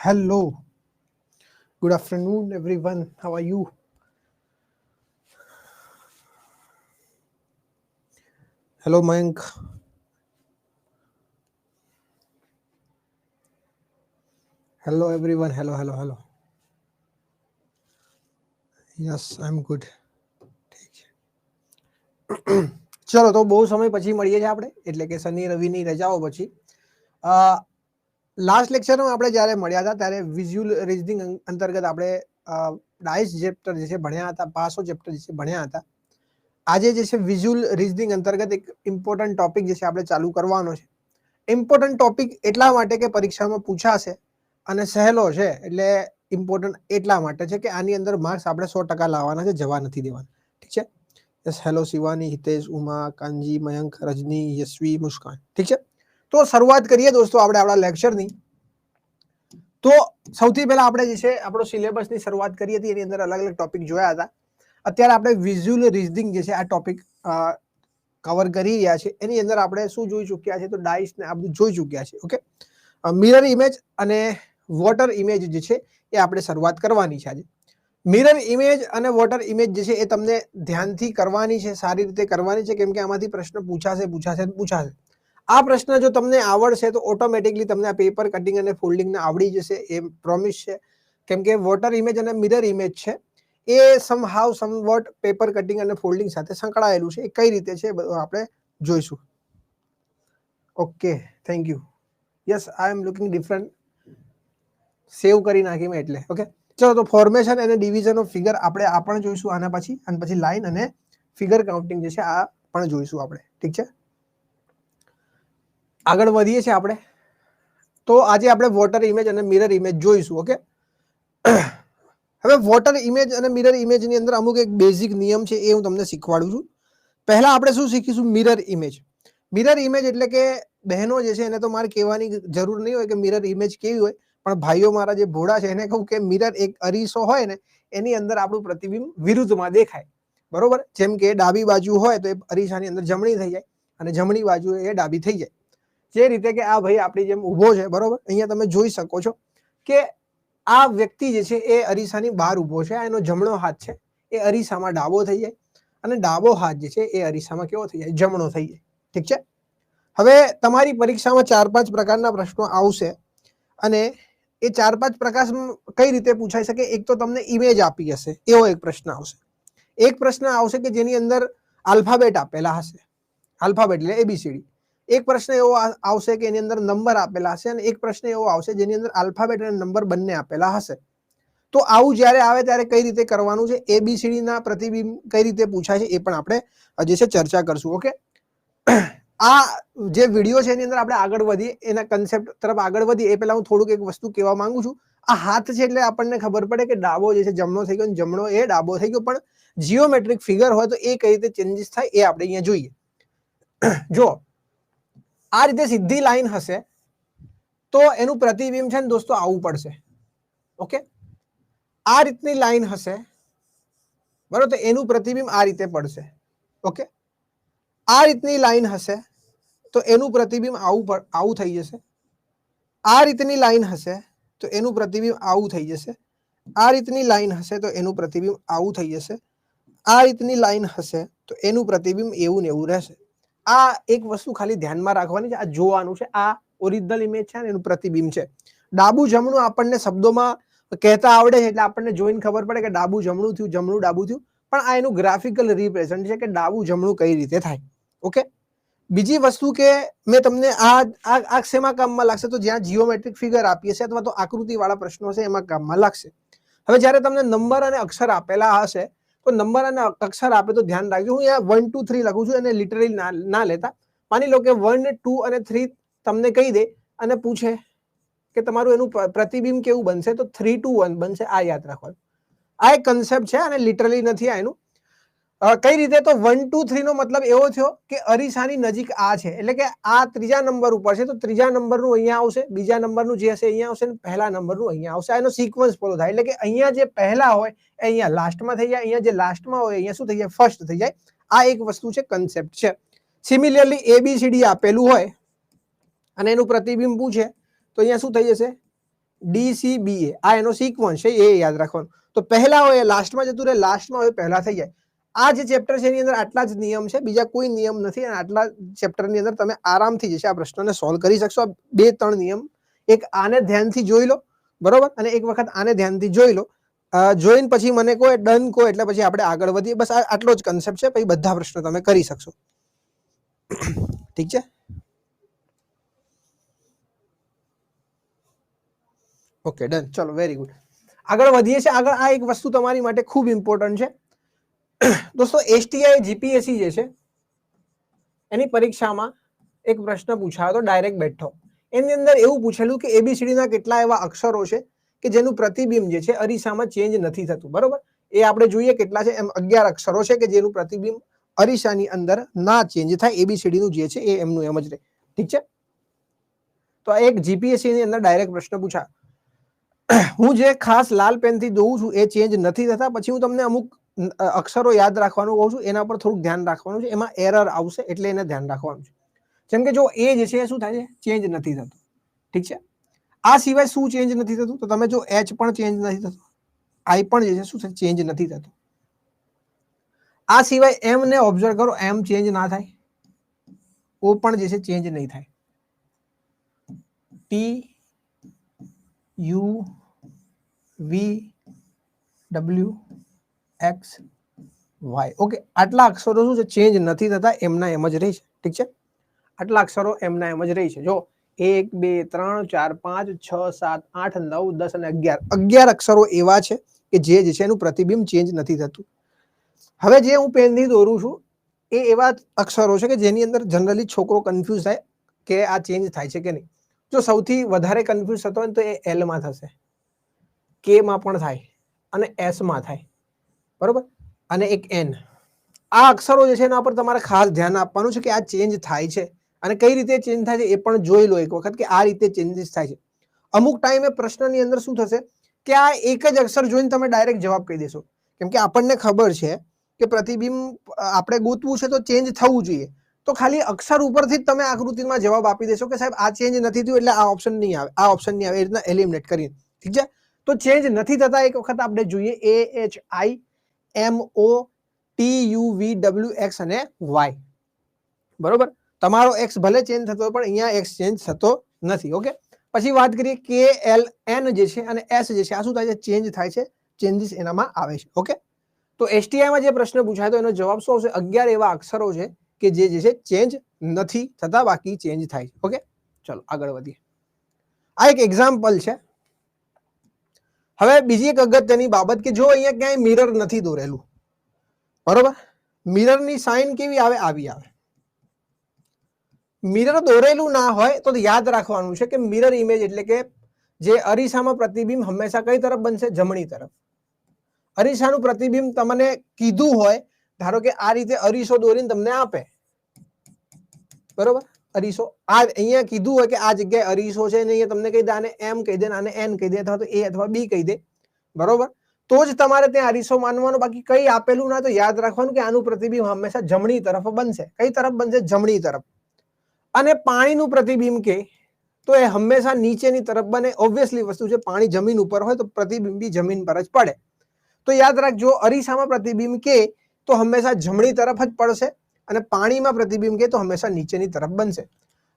Hello, good afternoon, everyone. How are you? Hello, Mayank. Hello, everyone. Hello. Yes, I'm good. ચલો તો બહુ સમય પછી મળીએ છીએ આપણે, એટલે કે શનિ રવિની રજાઓ પછી. લાસ્ટ લેક્ચરમાં આપણે જ્યારે મળ્યા હતા ત્યારે વિઝ્યુઅલ રીઝનિંગ અંતર્ગત આપણે ડાઇસ ચેપ્ટર જે છે ભણ્યા હતા, પાસો ચેપ્ટર જે છે ભણ્યા હતા. આજે જે છે વિઝ્યુઅલ રીઝનિંગ અંતર્ગત એક ઇમ્પોર્ટન્ટ ટોપિક જે છે આપણે ચાલુ કરવાનો છે. ઇમ્પોર્ટન્ટ ટોપિક એટલા માટે કે પરીક્ષામાં પૂછાશે અને સહેલો છે, એટલે ઇમ્પોર્ટન્ટ એટલા માટે છે કે આની અંદર માર્ક્સ આપણે 100% લાવવાના છે, જવા નથી દેવાના. ઠીક છે. યસ, હેલો શિવાની, હિતેશ, ઉમા, કાંજી, મયંક, રજની, યશવી, મુસ્કાન. ઠીક છે. તો શરૂઆત કરીએ દોસ્તો આપણે આપણા લેક્ચરની. તો સૌથી પહેલા આપણે જે છે આપણો સિલેબસની શરૂઆત કરી હતી, એની અંદર અલગ અલગ ટોપિક જોયા હતા. અત્યારે આપણે વિઝ્યુઅલ રીઝનિંગ જે છે આ ટોપિક કવર કરી રહ્યા છે. એની અંદર આપણે શું જોઈ ચૂક્યા છે, તો ડાઇસ ને આ બધું જોઈ ચૂક્યા છે. ઓકે, મિરર ઇમેજ અને વોટર ઇમેજ જે છે એ આપણે શરૂઆત કરવાની છે આજે. મિરર ઇમેજ અને વોટર ઇમેજ જે છે એ તમને ધ્યાનથી કરવાની છે, સારી રીતે કરવાની છે, કેમ કે આમાંથી પ્રશ્ન પૂછાશે. આ પ્રશ્ન જો તમને આવડશે તો ઓટોમેટિકલી તમને આ પેપર કટિંગ અને ફોલ્ડિંગ આવડી જશે, એ પ્રોમિસ છે. કેમ કે વોટર ઇમેજ અને મિરર ઇમેજ છે એ સમહાવ સમવોટ પેપર કટિંગ અને ફોલ્ડિંગ સાથે સંકળાયેલું છે. એ કઈ રીતે છે બધું આપણે જોઈશું. Okay, thank you. Yes, I am looking different. Save કરી નાખી મેં એટલે. ઓકે, ચલો તો ફોર્મેશન અને ડિવિઝન ઓફ ફિગર આપણે આ પણ જોઈશું આના પછી, અને પછી લાઈન અને ફિગર કાઉન્ટિંગ જે છે આ પણ જોઈશું આપણે. ઠીક છે, આગળ વધીએ છીએ આપણે. તો આજે આપણે વોટર ઇમેજ અને મિરર ઇમેજ જોઈશું. ઓકે, હવે વોટર ઇમેજ અને મિરર ઇમેજ ની અંદર અમુક એક બેઝિક નિયમ છે, એ હું તમને શીખવાડું છું. પહેલા આપણે શું શીખીશું? Mirror image. મિરર ઇમેજ એટલે કે બહેનો જે છે એને તો મારે કહેવાની જરૂર નહીં હોય કે મિરર ઇમેજ કેવી હોય, પણ ભાઈઓ મારા જે ભોળા છે એને કહું કે મિરર એક અરીસો હોય ને, એની અંદર આપણું પ્રતિબિંબ વિરુદ્ધમાં દેખાય. બરોબર? જેમ કે ડાબી બાજુ હોય તો એ અરીસાની અંદર જમણી થઈ જાય, અને જમણી બાજુ એ ડાબી થઈ જાય. જે રીતે કે આ ભાઈ આપણી જેમ ઊભો છે, બરોબર, અહીંયા તમે જોઈ શકો છો કે આ વ્યક્તિ જે છે એ અરીસાની બહાર ઊભો છે. આ એનો જમણો હાથ છે, એ અરીસામાં ડાબો થઈ જાય, અને ડાબો હાથ જે છે એ અરીસામાં કેવો થઈ જાય? જમણો થઈ જાય. ઠીક છે. હવે તમારી પરીક્ષામાં 4-5 પ્રકારના પ્રશ્નો આવશે, અને એ 4-5 પ્રકાર કઈ રીતે પૂછાઈ શકે? એક તો તમને ઇમેજ આપી હશે, એવો એક પ્રશ્ન આવશે. એક પ્રશ્ન આવશે કે જેની અંદર આલ્ફાબેટ આપેલા હશે, આલ્ફાબેટ એટલે ABCD. એક પ્રશ્ન એવો આવશે કે એની અંદર નંબર આપેલા હશે, અને એક પ્રશ્ન એવો આવશે જેની અંદર આલ્ફાબેટ અને નંબર બંને આપેલા હશે. તો આવું જ્યારે આવે ત્યારે કઈ રીતે કરવાનું છે, ABCD ના પ્રતિબિંબ કઈ રીતે પૂછાય છે, એ પણ આપણે જે છે ચર્ચા કરશું. ઓકે, આ જે વિડીયો છે એની અંદર આપણે આગળ વધીએ, એના કન્સેપ્ટ તરફ આગળ વધીએ એ પહેલા હું થોડુંક એક વસ્તુ કહેવા માંગુ છું. આ હાથ છે એટલે આપણને ખબર પડે કે ડાબો જે છે જમણો થઈ ગયો, જમણો એ ડાબો થઈ ગયો, પણ જીઓમેટ્રિક ફિગર હોય તો એ કઈ રીતે ચેન્જીસ થાય એ આપણે અહીંયા જોઈએ. જો આ રીતે સીધી લાઈન હશે તો એનું પ્રતિબિંબ છે ને દોસ્તો આવું પડશે. ઓકે, આ રીતની લાઈન હશે, બરોબર, તો એનું પ્રતિબિંબ આ રીતે પડશે. ઓકે, આ રીતની લાઈન હશે તો એનું પ્રતિબિંબ આવું થઈ જશે. આ રીતની લાઈન હશે તો એનું પ્રતિબિંબ આવું થઈ જશે. આ રીતની લાઈન હશે તો એનું પ્રતિબિંબ આવું થઈ જશે. આ રીતની લાઈન હશે તો એનું પ્રતિબિંબ એવું ને એવું રહેશે. આ એક વસ્તુ ખાલી ધ્યાનમાં રાખવાની છે, આ જોવાનું છે. આ ઓરિજિનલ ઇમેજ છે અને એનું પ્રતિબિંબ છે. ડાબુ જમણું આપણને શબ્દોમાં કહેતા આવડે છે, એટલે આપણને જોઈને ખબર પડે કે ડાબુ જમણું થયું, જમણું ડાબુ થયું, પણ આ એનું ગ્રાફિકલ રિપ્રેઝન્ટ છે કે ડાબુ જમણું કઈ રીતે થાય. ઓકે, બીજી વસ્તુ કે મેં તમને આ શેમાં કામમાં લાગશે? તો જ્યાં જીઓમેટ્રિક ફિગર આપી હશે અથવા તો આકૃતિ વાળા પ્રશ્નો હશે એમાં કામમાં લાગશે. હવે જ્યારે તમને નંબર અને અક્ષર આપેલા હશે તો નંબર અને અક્ષર આપે તો ધ્યાન રાખજો. હું અહીંયા 1 2 3 લખું છું, એને લિટરલી ના લેતા. માની લો કે 1 2 અને 3 તમને કહી દે અને પૂછે કે તમારું એનું પ્રતિબિંબ કેવું બનશે, તો 3 2 1 બનશે. આ યાદ રાખવાનું. આ એક કન્સેપ્ટ છે, અને લિટરલી નથી આ એનું. કઈ રીતે? તો 1 2 3 નો મતલબ એવો થયો કે અરીસાની નજીક આ છે, એટલે કે આ ત્રીજા નંબર ઉપર છે, તો ત્રીજા નંબરનું અહીંયા આવશે, બીજા નંબરનું જે હશે અહીંયા આવશે, પહેલા નંબરનું અહીંયા આવશે. એનો સિક્વન્સ ફોલો થાય, એટલે કે અહીંયા જે પહેલા હોય એ અહીંયા લાસ્ટમાં થઈ જાય, અહીંયા જે લાસ્ટમાં હોય અહીંયા શું થઈ જાય? ફર્સ્ટ થઈ જાય. આ એક વસ્તુ છે, કન્સેપ્ટ છે. સિમિલરલી ABCD આપેલું હોય અને એનું પ્રતિબિંબ પૂછે તો અહીંયા શું થઈ જશે? DCBA આ એનો સિક્વન્સ છે, એ યાદ રાખવાનું. તો પહેલા હોય લાસ્ટમાં જતું રહે, લાસ્ટમાં હોય પહેલા થઈ જાય. આ જે ચેપ્ટર છે એની અંદર આટલા જ નિયમ છે, બીજા કોઈ નિયમ નથી. અને આટલા ચેપ્ટરની અંદર તમે આરામથી જે છે આ પ્રશ્નને સોલ્વ કરી શકશો. 2-3 નિયમ, એક આને ધ્યાનથી જોઈ લો, બરોબર, અને એક વખત આને ધ્યાનથી જોઈ લો. જોઈને પછી મને કહો, ડન કહો, એટલે પછી આપણે આગળ વધીએ. બસ આટલો જ કન્સેપ્ટ છે, પછી બધા પ્રશ્નો તમે કરી શકશો. ઠીક છે, ઓકે, ડન. ચલો, વેરી ગુડ. આગળ વધીએ છીએ. આગળ આ એક વસ્તુ તમારી માટે ખૂબ ઇમ્પોર્ટન્ટ છે દોસ્તો. STI GPSC જે છે એની પરીક્ષામાં એક પ્રશ્ન પૂછાયો તો ડાયરેક્ટ બેઠો. એની અંદર એવું પૂછેલું કે ABCD ના કેટલા એવા અક્ષરો છે કે જેનું પ્રતિબિંબ જે છે અરીસામાં ચેન્જ નથી થતું, બરોબર. એ આપણે જોઈએ કેટલા છે. એમ 11 અક્ષરો છે કે જેનું પ્રતિબિંબ અરીસાની અંદર ના ચેન્જ થાય. ABCD નું જે છે એ એમનું એમ જ રહે. ઠીક છે, તો આ એક GPSC ની અંદર ડાયરેક્ટ પ્રશ્ન પૂછાય. હું જે ખાસ લાલ પેનથી દોઉં છું એ ચેન્જ નથી થતા. પછી હું તમને અમુક અક્ષરો યાદ રાખવાનું કહું છું, એના પર થોડુંક ધ્યાન રાખવાનું છે. એમાં એરર આવશે એટલે એને ધ્યાન રાખવાનું છે. જેમ કે જો એ જે છે શું થાય છે, ચેન્જ નથી થતું. ઠીક છે, આ સિવાય શું ચેન્જ નથી થતું? તો તમે જો H પણ ચેન્જ નથી થતું, I પણ જે છે શું છે, ચેન્જ નથી થતું. આ સિવાય M ને ઓબ્ઝર્વ કરો, M ચેન્જ ના થાય, O પણ જે છે ચેન્જ નહીં થાય, T U V W X Y, okay. આટલા અક્ષરો શું છે, ચેન્જ નથી થતા, એમના એમ જ રહે છે. ઠીક છે, આટલા અક્ષરો એમના એમ જ રહે છે. જો 1 2 3 4 5 6 7 8 9 10 અને 11 અક્ષરો એવા છે કે જે છે એનું પ્રતિબિંબ ચેન્જ નથી થતું. હવે જે હું પેનથી દોરું છું એ એવા અક્ષરો છે કે જેની અંદર જનરલી છોકરો કન્ફ્યુઝ થાય કે આ ચેન્જ થાય છે કે નહીં. જો સૌથી વધારે કન્ફ્યુઝ થતો હોય ને તો એ L માં થશે, K માં પણ થાય અને S માં થાય, બરોબર, અને એક N. આ અક્ષરો જે છે એના પર તમારે ખાસ ધ્યાન આપવાનું છે કે આ ચેન્જ થાય છે અને કઈ રીતે ચેન્જ થાય છે એ પણ જોઈ લો એક વખત કે આ રીતે ચેન્જીસ થાય છે. અમુક ટાઈમે પ્રશ્નની અંદર શું થશે કે આ એક જ અક્ષર જોઈને તમે ડાયરેક્ટ જવાબ કહી દેશો, કેમ કે આપણને ખબર છે કે પ્રતિબિંબ આપણે ગોતવું છે તો ચેન્જ થવું જોઈએ. તો ખાલી અક્ષર ઉપરથી જ તમે આકૃતિમાં જવાબ આપી દેશો કે સાહેબ આ ચેન્જ નથી થયું એટલે આ ઓપ્શન નહીં આવે, આ ઓપ્શન નહીં આવે, એ રીતના એલિમિનેટ કરીને. ઠીક છે, તો ચેન્જ નથી થતા એક વખત આપણે જોઈએ. AHIMOTUVWX અને Y, બરોબર. તમારો X ભલે ચેન્જ થતો હોય પણ અહીંયા X ચેન્જ થતો નથી. ઓકે, પછી વાત કરીએ KLN જે છે અને S જે છે, આ શું થાય છે, ચેન્જ થાય છે, ચેન્જીસ એનામાં આવે છે. ઓકે, તો STI માં જે પ્રશ્ન પૂછાય તો એનો જવાબ શું આવશે? 11 એવા અક્ષરો છે કે જે છે ચેન્જ નથી થતા, બાકી ચેન્જ થાય છે. ઓકે, ચલો આગળ વધીએ. આ એક એક્ઝામ્પલ છે. હવે બીજી એક અગત્યની બાબત કે જો અહીંયા ક્યાંય મિરર નથી દોરેલું, બરોબર, મિરરની સાઇન કેવી આવે? આવી આવે. મિરર દોરેલું ના હોય તો યાદ રાખવાનું છે કે મિરર ઇમેજ એટલે કે જે અરીસામાં પ્રતિબિંબ હંમેશા કઈ તરફ બનશે? જમણી તરફ. અરીસાનું પ્રતિબિંબ તમને કીધું હોય, ધારો કે આ રીતે અરીસો દોરીને તમને આપે, બરોબર, અરીસો આ અહીંયા કીધું હોય કે આ જગ્યાએ અરીસો છે ને અહીંયા તમને કહી દે આને M કહી દે, આને N કહી દે, અથવા તો A અથવા B કહી દે, બરોબર, તો જ તમારે ત્યાં અરીસો માનવાનો. બાકી કઈ આપેલું ના તો યાદ રાખવાનું કે આનું પ્રતિબિંબ હંમેશા જમણી તરફ બનશે. કઈ તરફ બનશે? જમણી તરફ. અને પાણીનું પ્રતિબિંબ કે તો એ હંમેશા નીચેની તરફ બને. ઓબ્વિયસલી વસ્તુ છે, પાણી જમીન ઉપર હોય તો પ્રતિબિંબ બી જમીન પર જ પડે. તો યાદ રાખજો, અરીસામાં પ્રતિબિંબ કે તો હંમેશા જમણી તરફ જ પડશે અને પાણીમાં પ્રતિબિંબ કે તો હંમેશા નીચેની તરફ બનશે.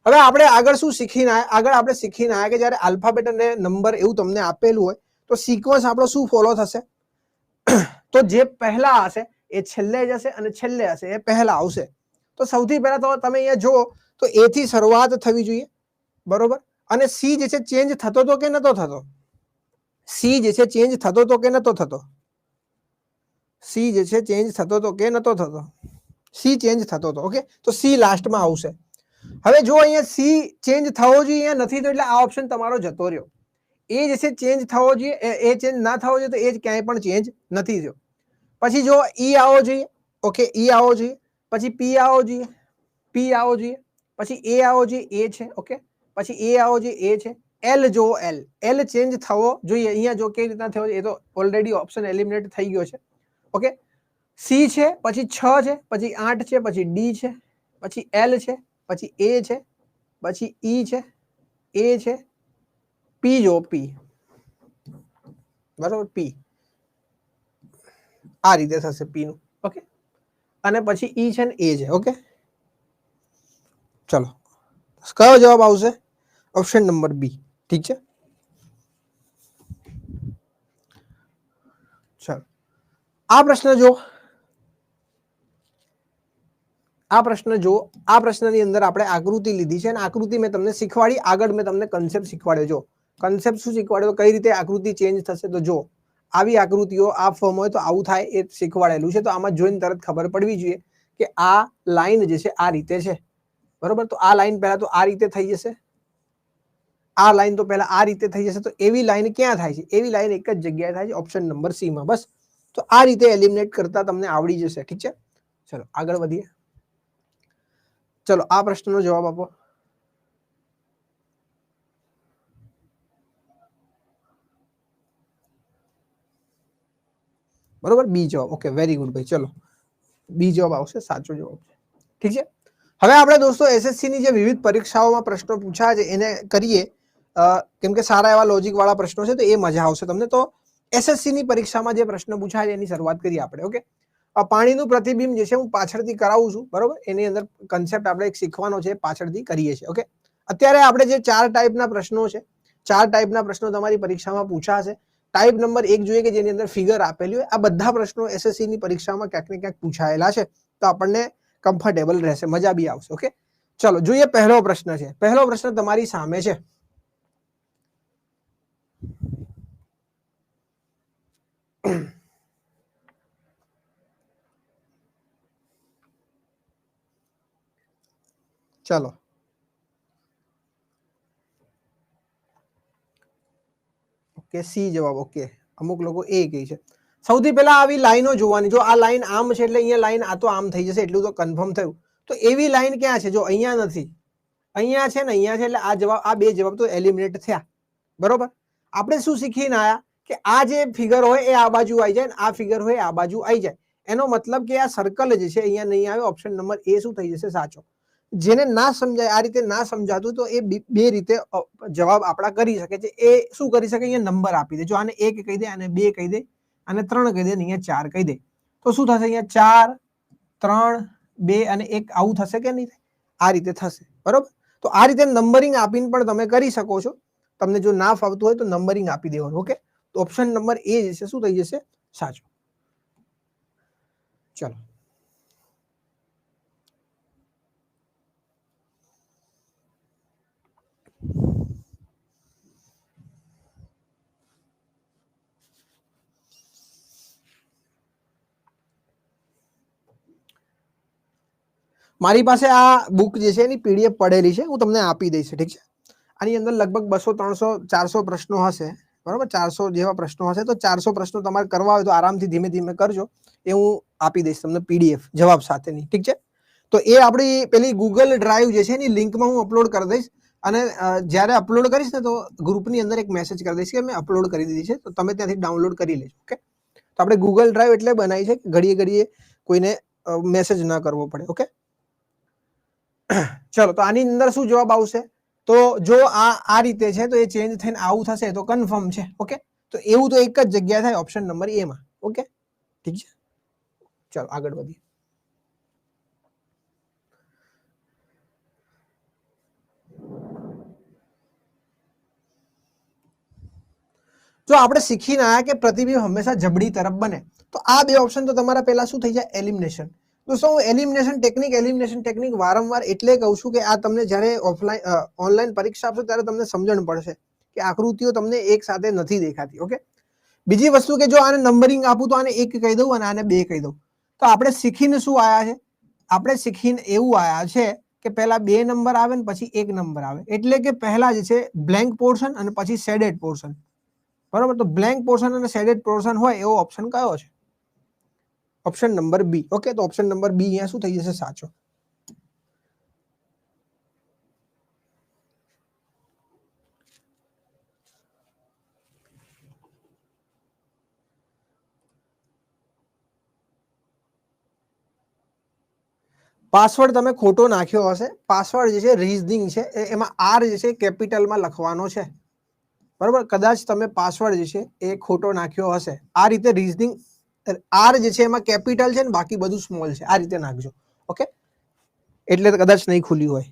હવે આપણે આગળ શું શીખીને આવ્યા? આગળ આપણે શીખીને આવ્યા કે જ્યારે આલ્ફાબેટ અને નંબર એવું તમને આપેલું હોય તો સિક્વન્સ આપણો શું ફોલો થશે? તો જે પહેલા હશે એ છેલ્લે જશે અને છેલ્લે હશે એ પહેલા આવશે. તો સૌથી પહેલા તો તમે અહીંયા જુઓ તો A થી શરૂઆત થવી જોઈએ, બરોબર, અને C જે છે ચેન્જ થતો તો કે નતો થતો? C જે છે ચેન્જ થતો તો કે નતો થતો? C જે છે ચેન્જ થતો તો કે નતો થતો? C ચેન્જ થતો તો. ઓકે, તો C લાસ્ટમાં આવશે. હવે જો અહીંયા C ચેન્જ થવો જોઈએ, અહીંયા નથી તો એટલે આ ઓપ્શન તમારો જતો રહ્યો. એ જે છે ચેન્જ થવો જોઈએ, એ ચેન્જ ના થવો જોઈએ તો એ જ ક્યાંય પણ ચેન્જ નથી થયો. પછી જો E આવો જોઈએ, ઓકે, E આવો જોઈએ, પછી P આવો જોઈએ, P આવો જોઈએ, પછી A આવો જોઈએ, A છે, ઓકે, પછી A આવો જોઈએ, A છે, L જો L ચેન્જ થવો જોઈએ. અહીંયા જો કેવી રીતના થયો એ તો ઓલરેડી ઓપ્શન એલિમિનેટ થઈ ગયો છે. ઓકે, C છે, પછી 6 છે, પછી 8 છે, પછી D છે, પછી L છે, પછી A છે, પછી E છે, A છે, P જો P, બરાબર, પી આ રીતે થશે પી નું, ઓકે, અને પછી ઈ છે ને એ છે, ઓકે. ચલો કયો જવાબ આવશે? ઓપ્શન નંબર બી, ઠીક છે. ચલો આ પ્રશ્ન જો, આ પ્રશ્ન જો, આ પ્રશ્નની અંદર આપણે આકૃતિ લીધી છે અને આકૃતિ મેં તમને શીખવાડી, આગળ મેં તમને કન્સેપ્ટ શીખવાડ્યો. જો કન્સેપ્ટ શું શીખવાડ્યો, કઈ રીતે આકૃતિ ચેન્જ થશે, તો જો આવી આકૃતિઓ આ ફોર્મ હોય તો આવું થાય એ શીખવાડેલું છે. તો આમાં જોઈને તરત ખબર પડવી જોઈએ કે આ લાઈન જે છે આ રીતે છે, બરોબર. તો આ લાઈન પહેલા તો આ રીતે થઈ જશે, આ લાઈન તો પહેલા આ રીતે થઈ જશે. તો એવી લાઈન ક્યાં થાય છે? એવી લાઈન એક જ જગ્યાએ થાય છે, ઓપ્શન નંબર સી માં. બસ તો આ રીતે એલિમિનેટ કરતા તમને આવડી જશે, ઠીક છે. ચલો આગળ વધીએ. ચલો આ પ્રશ્નનો જવાબ આપો. બરોબર, બી જવાબ. ઓકે, વેરી ગુડ ભાઈ. ચલો બી જવાબ આવશે, સાચો જવાબ છે, ઠીક છે. હવે આપણે દોસ્તો એસએસસી ની જે વિવિધ પરીક્ષાઓમાં પ્રશ્નો પૂછાય છે એને કરીએ, કેમ કે સારા એવા લોજિક વાળા પ્રશ્નો છે તો એ મજા આવશે તમને. તો એસએસસી ની પરીક્ષામાં જે પ્રશ્ન પૂછાય છે એની શરૂઆત કરીએ આપણે, ઓકે. પાણીનું પ્રતિબિંબ જે છે હું પાછળથી કરાવું છું, બરોબર. એની અંદર કન્સેપ્ટ આપણે એક શીખવાનો છે, પાછળથી કરીએ છીએ, ઓકે. અત્યારે આપણે જે 4 ટાઈપના પ્રશ્નો છે, 4 ટાઈપના પ્રશ્નો તમારી પરીક્ષામાં પૂછાશે. ટાઈપ નંબર 1 જોઈએ કે જેની અંદર ફિગર આપેલી હોય. આ બધા પ્રશ્નો એસએસસી ની પરીક્ષામાં ક્યાંક ને ક્યાંક પૂછાયેલા છે, તો આપણને કમ્ફર્ટેબલ રહેશે, મજા બી આવશે, ઓકે. ચલો જોઈએ, પહેલો પ્રશ્ન છે. પહેલો પ્રશ્ન તમારી સામે છે. ચલો ઓકે, સી જવાબ. ઓકે, અમુક લોકો એ કહે છે. સૌથી પહેલા આવી લાઈનો જોવાની. જો આ લાઈન આમ છે એટલે અહીંયા લાઈન આ તો આમ થઈ જશે, એટલું તો કન્ફર્મ થયું. તો એવી લાઈન ક્યાં છે? જો અહીંયા નથી, અહીંયા છે ને અહીંયા છે, એટલે આ જવાબ, આ બે જવાબ તો એલિમિનેટ થયા, બરોબર. આપણે શું શીખીને આયા કે આ જે ફિગર હોય એ આ બાજુ આવી જાય ને આ ફિગર હોય આ બાજુ આવી જાય. એનો મતલબ કે આ સર્કલ જે છે અહીંયા નહીં આવે. ઓપ્શન નંબર એ શું થઈ જશે? સાચો. જેને ના સમજાય, આ રીતે ના સમજાતું, તો એ બે રીતે જવાબ આપણા કરી શકે છે. એ શું કરી શકે? અહીંયા નંબર આપી દે. જો આને 1 કહી દે, આને 2 કહી દે, આને 3 કહી દે, અહીંયા 4 કહી દે, તો શું થશે? અહીંયા 4, 3, 2 અને 1 આવું થશે કે નહીં? આ રીતે થશે, બરોબર. તો આ રીતે નંબરિંગ આપીને પણ તમે કરી શકો છો. તમને જો ના ફાવતું હોય તો નંબરિંગ આપી દેવાનું, ઓકે. તો ઓપ્શન નંબર એ જે છે શું થઈ જશે? સાચો. ચલો મારી પાસે આ બુક જે છે એની પીડીએફ પડેલી છે, હું તમને આપી દઈશ, ઠીક છે. આની અંદર લગભગ 200, 300, 400 પ્રશ્નો હશે, બરોબર. 400 જેવા પ્રશ્નો હશે. તો 400 પ્રશ્નો તમારે કરવા હોય તો આરામથી ધીમે ધીમે કરજો. એ હું આપી દઈશ તમને પીડીએફ જવાબ સાથેની, ઠીક છે. તો એ આપણી પેલી ગૂગલ ડ્રાઈવ જે છે એની લિંકમાં હું અપલોડ કરી દઈશ. અને જ્યારે અપલોડ કરીશ ને તો ગ્રુપની અંદર એક મેસેજ કરી દઈશ કે મેં અપલોડ કરી દીધી છે, તો તમે ત્યાંથી ડાઉનલોડ કરી લેજો, ઓકે. તો આપણે ગૂગલ ડ્રાઈવ એટલે બનાવી છે કે ઘડીએ ઘડીએ કોઈને મેસેજ ના કરવો પડે, ઓકે. ચલો તો આની અંદર શું જવાબ આવશે? તો જો આ રીતે છે તો એ ચેન્જ થઈને આવું થશે તો કન્ફર્મ છે, ઓકે. તો એવું તો એક જ જગ્યાએ થાય, ઓપ્શન નંબર એ માં, ઓકે, ઠીક છે. ચલો આગળ વધીએ. જો આપણે શીખીને આયા કે પ્રતિબિંબ હંમેશા જમણી તરફ બને, તો આ બે ઓપ્શન તો તમારા પહેલા શું થઈ જાય? એલિમિનેશન. દોસ્તો હું એલિમિનેશન ટેકનિક વારંવાર એટલે કહું છું કે આ તમને જ્યારે ઓનલાઈન પરીક્ષા આપશો ત્યારે તમને સમજણ પડશે કે આકૃતિઓ તમને એક સાથે નથી દેખાતી, ઓકે. બીજી વસ્તુ કે જો આને નંબરિંગ આપું તો આને 1 કહી દઉં અને આને 2 કહી દઉં, તો આપણે શીખીને શું આયા છે? આપણે શીખીને એવું આયા છે કે પહેલા 2 નંબર આવે ને પછી 1 નંબર આવે. એટલે કે પહેલા જે છે બ્લેન્ક પોર્શન અને પછી શેડેડ પોર્શન, બરોબર. તો બ્લેન્ક પોર્શન અને શેડેડ પોર્શન હોય એવો ઓપ્શન કયો છે? Option number B, okay. તો ઓપ્શન નંબર બી અહીંયા શું થઈ જશે? સાચો. પાસવર્ડ તમે ખોટો નાખ્યો હશે. પાસવર્ડ જે છે રીઝનિંગ છે, એમાં આર જે છે કેપિટલમાં લખવાનો છે, બરોબર, કદાચ તમે પાસવર્ડ જે છે એ ખોટો નાખ્યો હશે. આ રીતે રીઝનિંગ આર જે છે એમાં કેપિટલ છે ને બાકી બધું સ્મોલ છે, આ રીતે નાખજો. ઓકે, એટલે કદાચ નહીં ખુલ્યું હોય.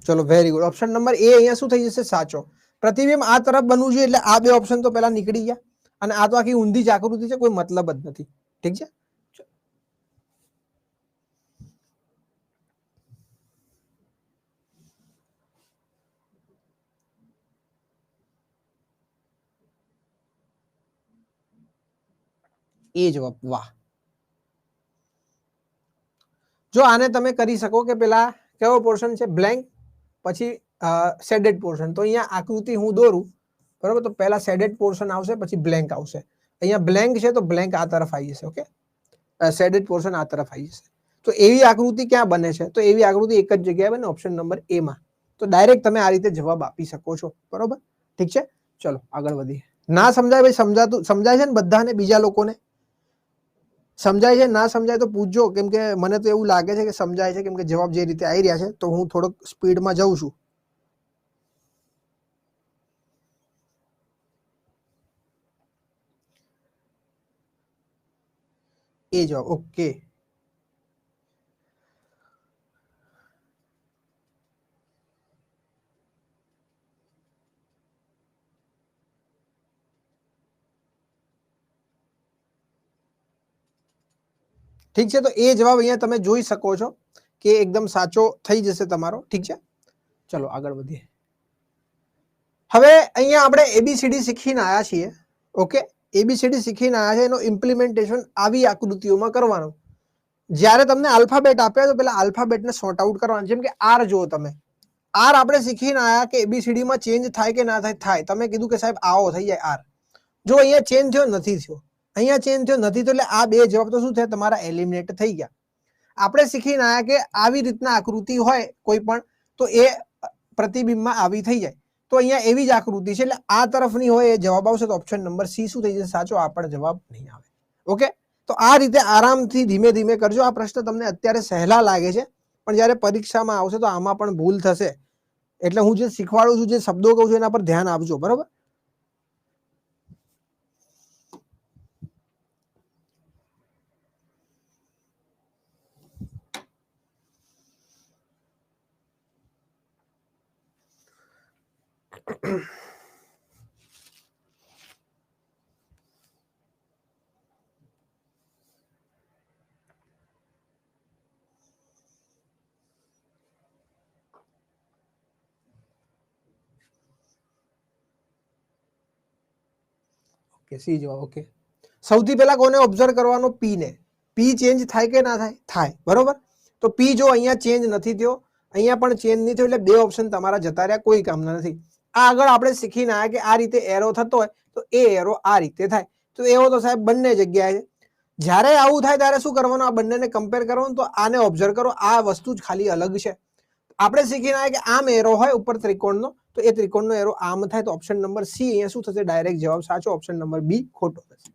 ચલો વેરી ગુડ. ઓપ્શન નંબર એ અહીંયા શું થઈ જશે? સાચો. પ્રતિબિંબ આ તરફ બનવું જોઈએ એટલે આ બે ઓપ્શન તો પેલા નીકળી ગયા, અને આ તો આખી ઊંધી જ આકૃતિ છે, કોઈ મતલબ જ નથી. ઠીક છે, એ જવાબ. વાહ. જો આને તમે કરી શકો કે પેલા કેવો પોર્શન છે બ્લેન્ક, પછી શેડેડ પોર્શન. તો અહીંયા આકૃતિ હું દોરું, બરોબર, તો પહેલા શેડેડ પોર્શન આવશે પછી બ્લેન્ક આવશે. અહીંયા બ્લેન્ક છે તો બ્લેન્ક આ તરફ આવી જશે. ઓકે, શેડેડ પોર્શન આ તરફ આવી જશે. તો એવી આકૃતિ ક્યાં બને છે? તો એવી આકૃતિ એક જ જગ્યાએ બને, ઓપ્શન નંબર એ માં. તો ડાયરેક્ટ તમે આ રીતે જવાબ આપી શકો છો. બરોબર, ઠીક છે, ચલો આગળ વધીએ. ના સમજાય ભાઈ, સમજાય છે ને બધાને? બીજા લોકોને સમજાય છે? ના સમજાય તો પૂછજો, કેમ કે મને તો એવું લાગે છે કે સમજાય છે, કેમ કે જવાબ જે રીતે આવી રહ્યા છે. તો હું થોડોક સ્પીડમાં જઉં છું. એ જવાબ. ઓકે, ઠીક છે. તો એ જવાબ અહીંયા તમે જોઈ શકો છો કે એકદમ સાચો થઈ જશે તમારો. ઠીક છે, ચલો આગળ વધીએ. હવે અહીંયા આપણે એબીસીડી શીખીને આવ્યા છીએ. ઓકે, એબીસીડી શીખીને આવ્યા છે, એનો ઇમ્પ્લિમેન્ટેશન આવી આકૃતિઓમાં કરવાનું. જ્યારે તમને આલ્ફાબેટ આપ્યા તો પેલા આલ્ફાબેટને સોર્ટ આઉટ કરવાનું. જેમ કે આર જુઓ તમે, આર આપણે શીખીને આવ્યા કે એબીસીડી માં ચેન્જ થાય કે ના થાય? થાય. તમે કીધું કે સાહેબ આવો થઈ જાય આર. જો અહીંયા ચેન્જ થયો નથી થયો, અહીંયા ચેન્જ થયો નથી, તો એટલે આ બે જવાબ તો શું થયા? તમારા એલિમિનેટ થઈ ગયા. આપણે શીખીને આવ્યા કે આવી રીતના આકૃતિ હોય કોઈ પણ, તો એ પ્રતિબિંબમાં આવી થઈ જાય. તો અહીંયા એવી જ આકૃતિ છે એટલે આ તરફની હોય એ જવાબ આવશે. તો ઓપ્શન નંબર સી શું થઈ જશે? સાચો. આ પણ જવાબ નહીં આવે. ઓકે, તો આ રીતે આરામથી ધીમે ધીમે કરજો. આ પ્રશ્ન તમને અત્યારે સહેલા લાગે છે, પણ જ્યારે પરીક્ષામાં આવશે તો આમાં પણ ભૂલ થશે. એટલે હું જે શીખવાડું છું, જે શબ્દો કહું છું, એના પર ધ્યાન આપજો. બરોબર, ઓકે, સી જવાબ. ઓકે, સૌથી પહેલા કોને ઓબ્ઝર્વ કરવાનો? પી ને. પી ચેન્જ થાય કે ના થાય? થાય. બરોબર, તો પી જો અહીંયા ચેન્જ નથી થયો, અહીંયા પણ ચેન્જ નહીં થયો, એટલે બે ઓપ્શન તમારા જતા રહ્યા, કોઈ કામના નથી. આ આગળ આપણે શીખીને આવ્યા કે આ રીતે એરો થતો હોય તો એ એરો આ રીતે થાય. તો એવો તો સાહેબ બંને જગ્યાએ છે. જ્યારે આવું થાય ત્યારે શું કરવાનું? આ બંનેને કમ્પેર કરવાનું. તો આને ઓબ્ઝર્વ કરો, આ વસ્તુ જ ખાલી અલગ છે. આપણે શીખીને આવ્યા કે આમ એરો હોય ઉપર ત્રિકોણનો, તો એ ત્રિકોણનો એરો આમ થાય. તો ઓપ્શન નંબર સી અહીંયા શું થશે? ડાયરેક્ટ જવાબ સાચો. ઓપ્શન નંબર બી ખોટો થશે.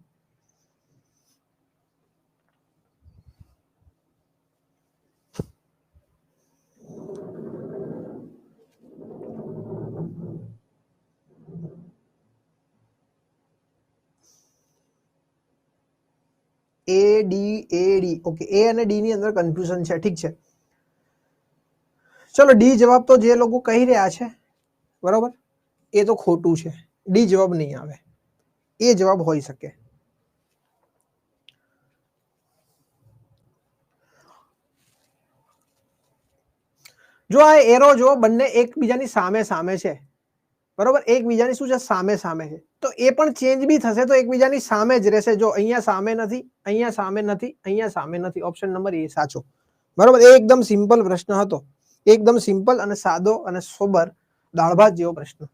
એ ડી. ઓકે, એ અને ડી ની અંદર કન્ફ્યુઝન છે. ઠીક છે, ચલો ડી જવાબ તો જે લોકો કહી રહ્યા છે, બરોબર, એ તો ખોટું છે. ડી જવાબ નહીં આવે, એ જવાબ હોઈ શકે. જો આ એરો જો બંને એકબીજાની સામે સામે છે, બરોબર, એકબીજાની શું છે? સામે સામે છે. તો એ પણ ચેન્જ બી થશે તો એકબીજાની સામે જ રહેશે. જો અહીંયા સામે નથી, અહીંયા સામે નથી, અહીંયા સામે નથી. ઓપ્શન નંબર એ સાચો. બરોબર, એ એકદમ સિમ્પલ પ્રશ્ન હતો. એકદમ સિમ્પલ અને સાદો અને સોબર દાળ ભાત જેવો પ્રશ્ન.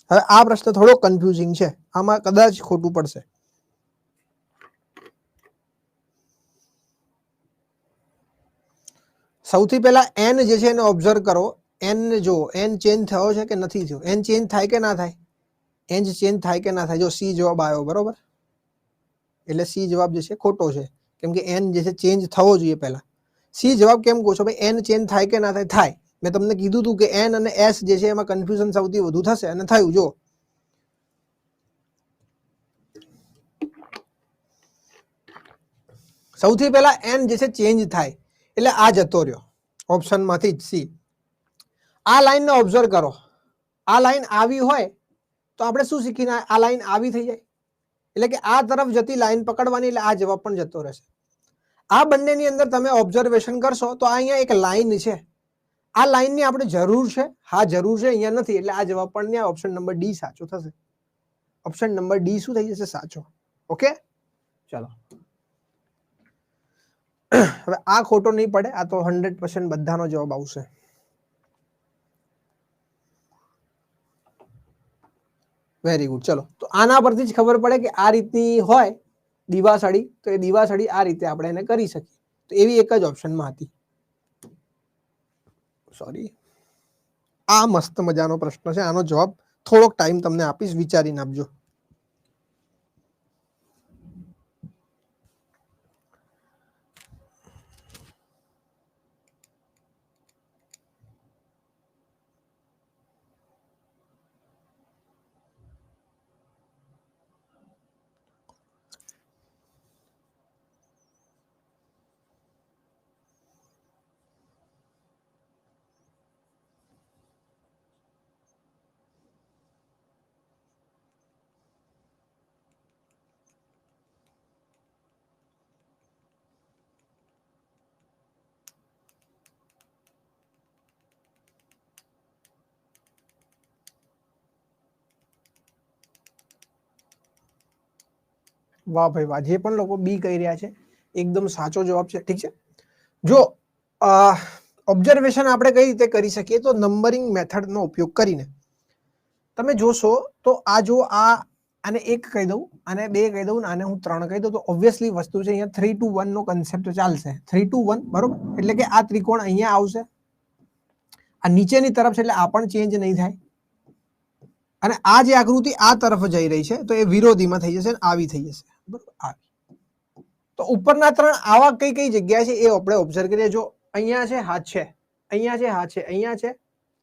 હવે આ પ્રશ્ન થોડો કન્ફ્યુઝિંગ છે, આમાં કદાચ ખોટું પડશે. સૌથી પહેલા એન જે છે એને ઓબ્ઝર્વ કરો. એન ને જો, એન ચેન્જ થયો છે કે નથી થયો? એન ચેન્જ થાય કે ના થાય? એન ચેન્જ થાય કે ના થાય? જો સી જવાબ આવ્યો. બરોબર, એટલે સી જવાબ જે છે ખોટો છે, કેમ કે એન જે છે ચેન્જ થવો જોઈએ પહેલા. સી જવાબ કેમ કહો છો ભાઈ? એન ચેન્જ થાય કે ના થાય? થાય. મેં તમને કીધું હતું કે એન અને એસ જે છે એમાં કન્ફ્યુઝન સૌથી વધુ થશે અને થયું. જો સૌથી પહેલા એન જે છે ચેન્જ થાય એટલે આ જતો રહ્યો ઓપ્શનમાંથી જ સી. આ લાઈનને ઓબ્ઝર્વ કરો. આ લાઈન આવી હોય તો આપણે શું શીખીને આ લાઈન આવી થઈ જાય એટલે કે આ તરફ જતી લાઈન પકડવાની એટલે આ જવાબ પણ જતો રહેશે. આ બંનેની અંદર તમે ઓબ્ઝર્વેશન કરશો તો અહીંયા એક લાઈન છે. આ લાઈનની આપણે જરૂર છે? હા જરૂર છે. અહીંયા નથી એટલે આ જવાબ પણ ત્યાં ઓપ્શન નંબર ડી સાચો થશે. ઓપ્શન નંબર ડી શું થઈ જશે? સાચો. ઓકે ચલો હવે આ ખોટો નહીં પડે. આ તો 100% બધાનો જવાબ આવશે. Very good. ચલો તો આના પરથી જ ખબર પડે કે આ રીતની હોય દીવાસળી તો એ દીવાસળી આ રીતે આપણે એને કરી શકીએ. તો એવી એક જ ઓપ્શનમાં હતી. સોરી, આ મસ્ત મજાનો પ્રશ્ન છે. આનો જવાબ થોડોક ટાઈમ તમને આપીશ, વિચારીને આપજો. વાહ ભાઈ વાહ. જે પણ લોકો બી કહી રહ્યા છે એકદમ સાચો જવાબ છે. ઠીક છે. જો ઓબ્ઝર્વેશન આપણે કઈ રીતે કરી શકીએ? તો નંબરિંગ મેથડનો ઉપયોગ કરીને તમે જોશો તો આ જો આને 1 કહી દઉં, આને 2 કહી દઉં, આને હું 3 કહી દઉં તો ઓબ્વિયસલી વસ્તુ છે અહીંયા 3 to 1 નો કન્સેપ્ટ ચાલશે. 3 to 1 બરોબર, એટલે કે આ ત્રિકોણ અહીંયા આવશે, આ નીચેની તરફ છે એટલે આ પણ ચેન્જ નહીં થાય, અને આ જે આકૃતિ આ તરફ જઈ રહી છે તો એ વિરોધીમાં થઈ જશે, આવી થઈ જશે. બરોબર, આવી. તો ઉપરના 3 આવા કઈ કઈ જગ્યા છે એ આપણે ઓબ્ઝર્વ કરીએ. જો અહીંયા છે, હાથ છે, અહીંયા છે, હાથ છે, અહીંયા છે,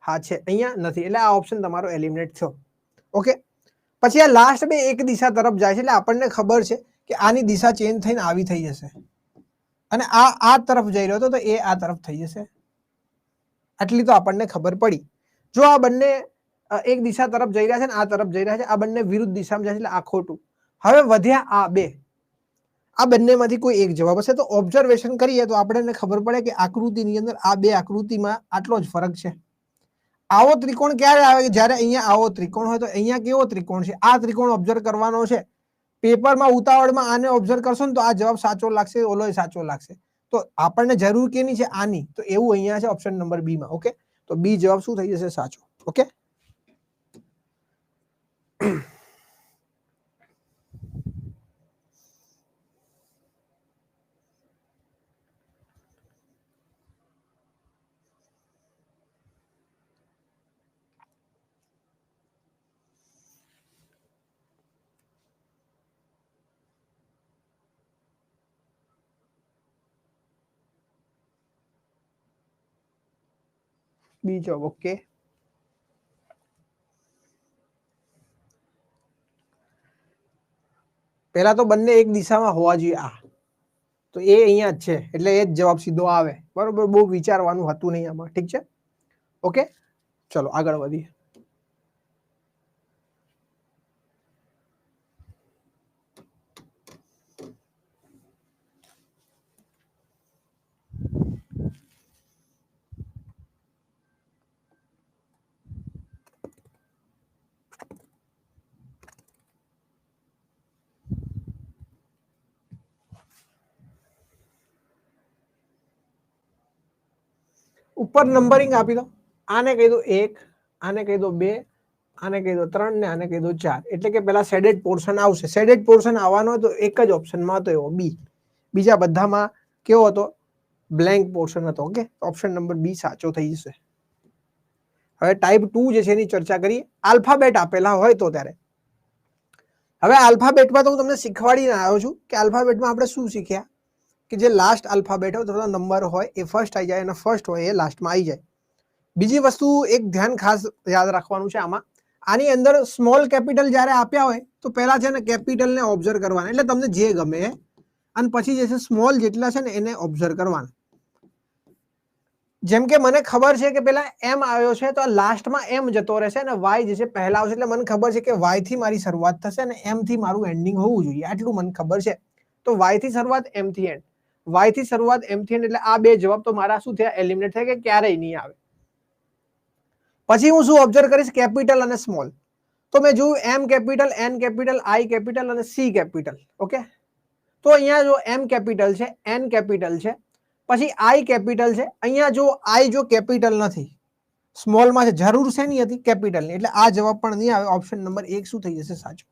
હાથ છે, અહીંયા નથી, એટલે આ ઓપ્શન તમારો એલિમિનેટ થયો. ઓકે. પછી આ લાસ્ટ બે એક દિશા તરફ જાય છે એટલે આપણને ખબર છે કે આની દિશા ચેન્જ થઈને આવી થઈ જશે, અને આ તરફ જઈ રહ્યો હતો તો એ આ તરફ થઈ જશે. આટલી તો આપણને ખબર પડી. જો આ બંને એક દિશા તરફ જઈ રહ્યા છે ને આ તરફ જઈ રહ્યા છે, આ બંને વિરુદ્ધ દિશામાં જાય છે એટલે આ ખોટું. હવે વધ્યા આ બે, આ બંનેમાંથી કોઈ એક જવાબ હશે. તો ઓબ્ઝર્વેશન કરીએ તો આપણને ખબર પડે કે આકૃતિની અંદર આ બે આકૃતિમાં આટલો જ ફરક છે. આવો ત્રિકોણ ક્યારે આવે? જ્યારે અહીંયા આવો ત્રિકોણ હોય. તો અહીંયા કેવો ત્રિકોણ છે? આ ત્રિકોણ ઓબ્ઝર્વ કરવાનો છે. પેપરમાં ઉતાવળમાં આને ઓબ્ઝર્વ કરશો ને તો આ જવાબ સાચો લાગશે, ઓલો સાચો લાગશે. તો આપણને જરૂર કેની છે? આની. તો એવું અહીંયા છે ઓપ્શન નંબર બી માં. ઓકે, તો બી જવાબ શું થઈ જશે? સાચો. ઓકે. બી જવાબ. ઓકે. પહેલા તો બંને એક દિશામાં હોવા જોઈએ. આ તો એ અહીંયા જ છે એટલે એ જ જવાબ સીધો આવે. બરોબર, બહુ વિચારવાનું હતું નહીં આમાં. ઠીક છે. ઓકે, ચલો આગળ વધીએ. ઉપર નંબરિંગ આપી દો. આને કહી દો 1, આને કહી દો 2, આને કહી દો 3 ને આને કહી દો 4. એટલે કે પેલા શેડેડ પોર્શન આવશે. શેડેડ પોર્શન આવવાનો તો એક જ ઓપ્શનમાં હતો, એવો બી. બીજા બધામાં કેવો હતો? બ્લેન્ક પોર્શન હતો. ઓકે, ઓપ્શન નંબર બી સાચો થઈ જશે. હવે ટાઈપ 2 જે છે એની ચર્ચા કરીએ. આલ્ફાબેટ આપેલા હોય તો ત્યારે. હવે આલ્ફાબેટમાં તો હું તમને શીખવાડીને આવ્યો છું કે આલ્ફાબેટમાં આપણે શું શીખ્યા કે જે લાસ્ટ આલ્ફાબેટ હોય અથવા નંબર હોય એ ફર્સ્ટ આવી જાય અને ફર્સ્ટ હોય એ લાસ્ટમાં આવી જાય. બીજી વસ્તુ એક ધ્યાન ખાસ યાદ રાખવાનું છે આમાં, આની અંદર સ્મોલ કેપિટલ જ્યારે આપ્યા હોય તો પહેલા છે ને કેપિટલને ઓબ્ઝર્વ કરવાના, એટલે તમને જે ગમે અને પછી જે છે સ્મોલ જેટલા છે ને એને ઓબ્ઝર્વ કરવાના. જેમ કે મને ખબર છે કે પેલા એમ આવ્યો છે તો લાસ્ટમાં એમ જતો રહેશે અને વાય જે છે પહેલા આવશે, એટલે મને ખબર છે કે વાય થી મારી શરૂઆત થશે અને એમ થી મારું એન્ડિંગ હોવું જોઈએ, આટલું મને ખબર છે. તો વાય થી શરૂઆત એમ થી એન્ડ, વાય થી શરૂઆત એમ થી એન્ડ, એટલે આ બે જવાબ તો મારા શું થયા? એલિમિનેટ થાય, કે ક્યારેય નહીં આવે. પછી હું શું ઓબ્ઝર્વ કરીશ? કેપિટલ અને સ્મોલ. તો મેં જોયું એમ કેપિટલ, એન કેપિટલ, આઈ કેપિટલ અને સી કેપિટલ. ઓકે, તો અહીંયા જો એમ કેપિટલ છે, એન કેપિટલ છે, પછી આઈ કેપિટલ છે. અહીંયા જો આઈ જો કેપિટલ નથી, સ્મોલમાં છે, જરૂર છે નહીં હતી કેપિટલની, એટલે આ જવાબ પણ નહીં આવે. ઓપ્શન નંબર 1 શું થઈ જશે? સાચો.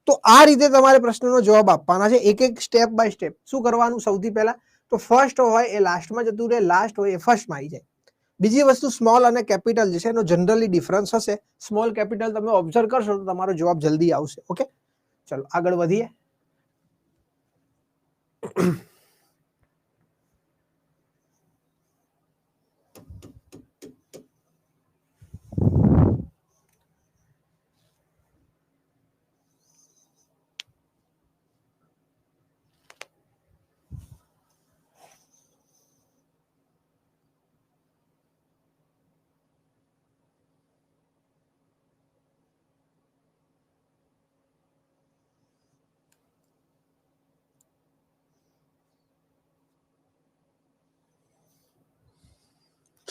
તો આ રીતે તમારે પ્રશ્નનો જવાબ આપવાના છે, એક એક સ્ટેપ બાય સ્ટેપ. શું કરવાનું? સૌથી પહેલા તો ફર્સ્ટ હોય એ લાસ્ટમાં જતું રહે, લાસ્ટ હોય એ ફર્સ્ટમાં આવી જાય. બીજી વસ્તુ સ્મોલ અને કેપિટલ જે છે એનો જનરલી ડિફરન્સ હશે. સ્મોલ કેપિટલ તમે ઓબ્ઝર્વ કરશો તો તમારો જવાબ જલ્દી આવશે. ઓકે, ચલો આગળ વધીએ.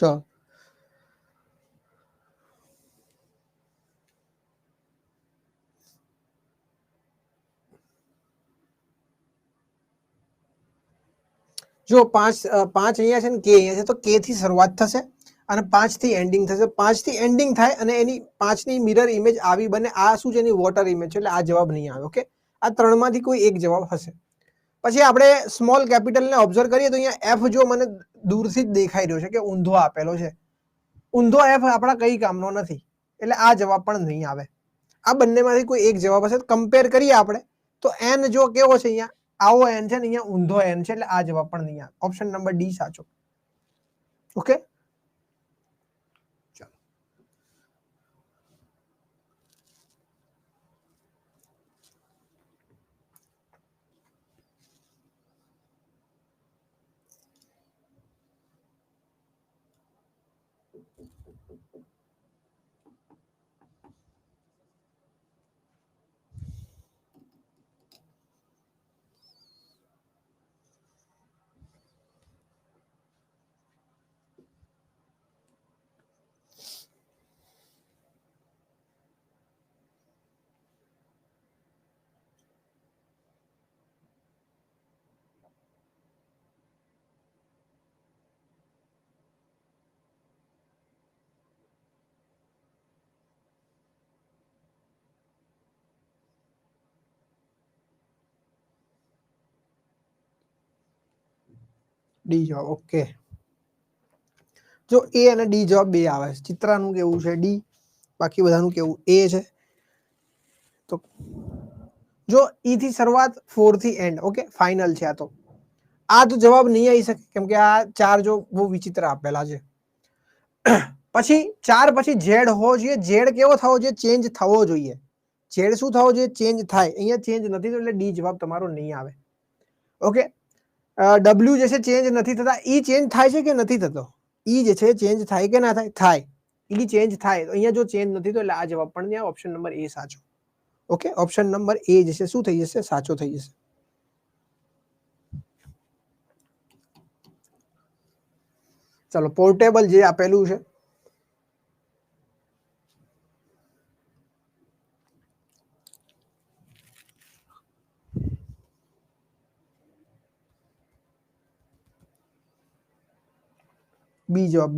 ચલો જો પાંચ અહીંયા છે ને કે અહીંયા છે, તો કે થી શરૂઆત થશે અને 5 થી એન્ડિંગ થશે. 5 થી એન્ડિંગ થાય અને એની 5 ની મિરર ઇમેજ આવી બને. આ શું છે? એની વોટર ઇમેજ છે, એટલે આ જવાબ નહીં આવે. ઓકે, આ ત્રણમાંથી કોઈ એક જવાબ હશે. પછી આપણે સ્મોલ કેપિટલને ઓબ્ઝર્વ કરીએ તો અહીંયા એફ જો મને દૂરથી જ દેખાઈ રહ્યો છે કે ઊંધો આપેલો છે. ઊંધો એફ આપણા કઈ કામનો નથી, એટલે આ જવાબ પણ નહીં આવે. આ બંનેમાંથી કોઈ એક જવાબ હશે. કમ્પેર કરીએ આપણે તો એન જો કેવો છે, અહીંયા આવો એન છે ને અહીંયા ઊંધો એન છે, એટલે આ જવાબ પણ નહીં આવે. ઓપ્શન નંબર ડી સાચો. ઓકે, ડી જવાબ. ઓકે, જો એ અને ડી જવાબ બે આવે છે. ચિત્રાનું કેવું છે? ડી. બાકી બધાનું કેવું? એ છે. તો જો ઈ થી શરૂઆત 4 થી એન્ડ. ઓકે, ફાઇનલ છે. આ તો જવાબ નહીં આવી શકે, કેમ કે આ 4 જો બહુ વિચિત્ર આપેલા છે. પછી 4 પછી ઝેડ હોવો જોઈએ. ઝેડ કેવો થવો જોઈએ? ચેન્જ થવો જોઈએ. ઝેડ શું થવો જોઈએ? ચેન્જ થાય. અહીંયા ચેન્જ નથી, એટલે ડી જવાબ તમારો નહીં આવે. ઓકે, ડબલ્યુ જે છે ચેન્જ નથી થતા. ઈ ચેન્જ થાય છે કે નથી થતો? ઈ જે છે ચેન્જ થાય કે ના થાય? થાય. ઈ ચેન્જ થાય. તો અહીંયા જો ચેન્જ નથી તો એટલે આ જવાબ પણ નહીં આવે. ઓપ્શન નંબર એ સાચો. ઓકે, ઓપ્શન નંબર એ જે છે શું થઈ જશે? સાચો થઈ જશે. ચલો પોર્ટેબલ જે આપેલું છે, બી જવાબ.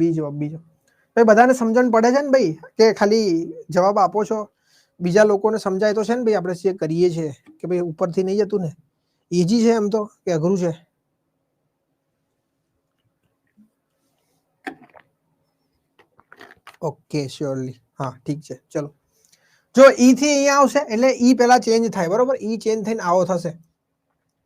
ભાઈ બધાને સમજણ પડે છે ને ભાઈ, કે ખાલી જવાબ આપો છો, બીજા લોકોને સમજાય તો છે ને ભાઈ? આપણે જે કરીએ છીએ કે ભાઈ ઉપરથી નહીં જતું ને. ઈઝી છે એમ તો કે અઘરું છે? Okay, surely. હા, ઠીક છે. ચલો, જો ઈ થી અહીંયા આવશે એટલે ઈ પહેલા ચેન્જ થાય, બરોબર? ઈ ચેન્જ થઈને આવો થશે.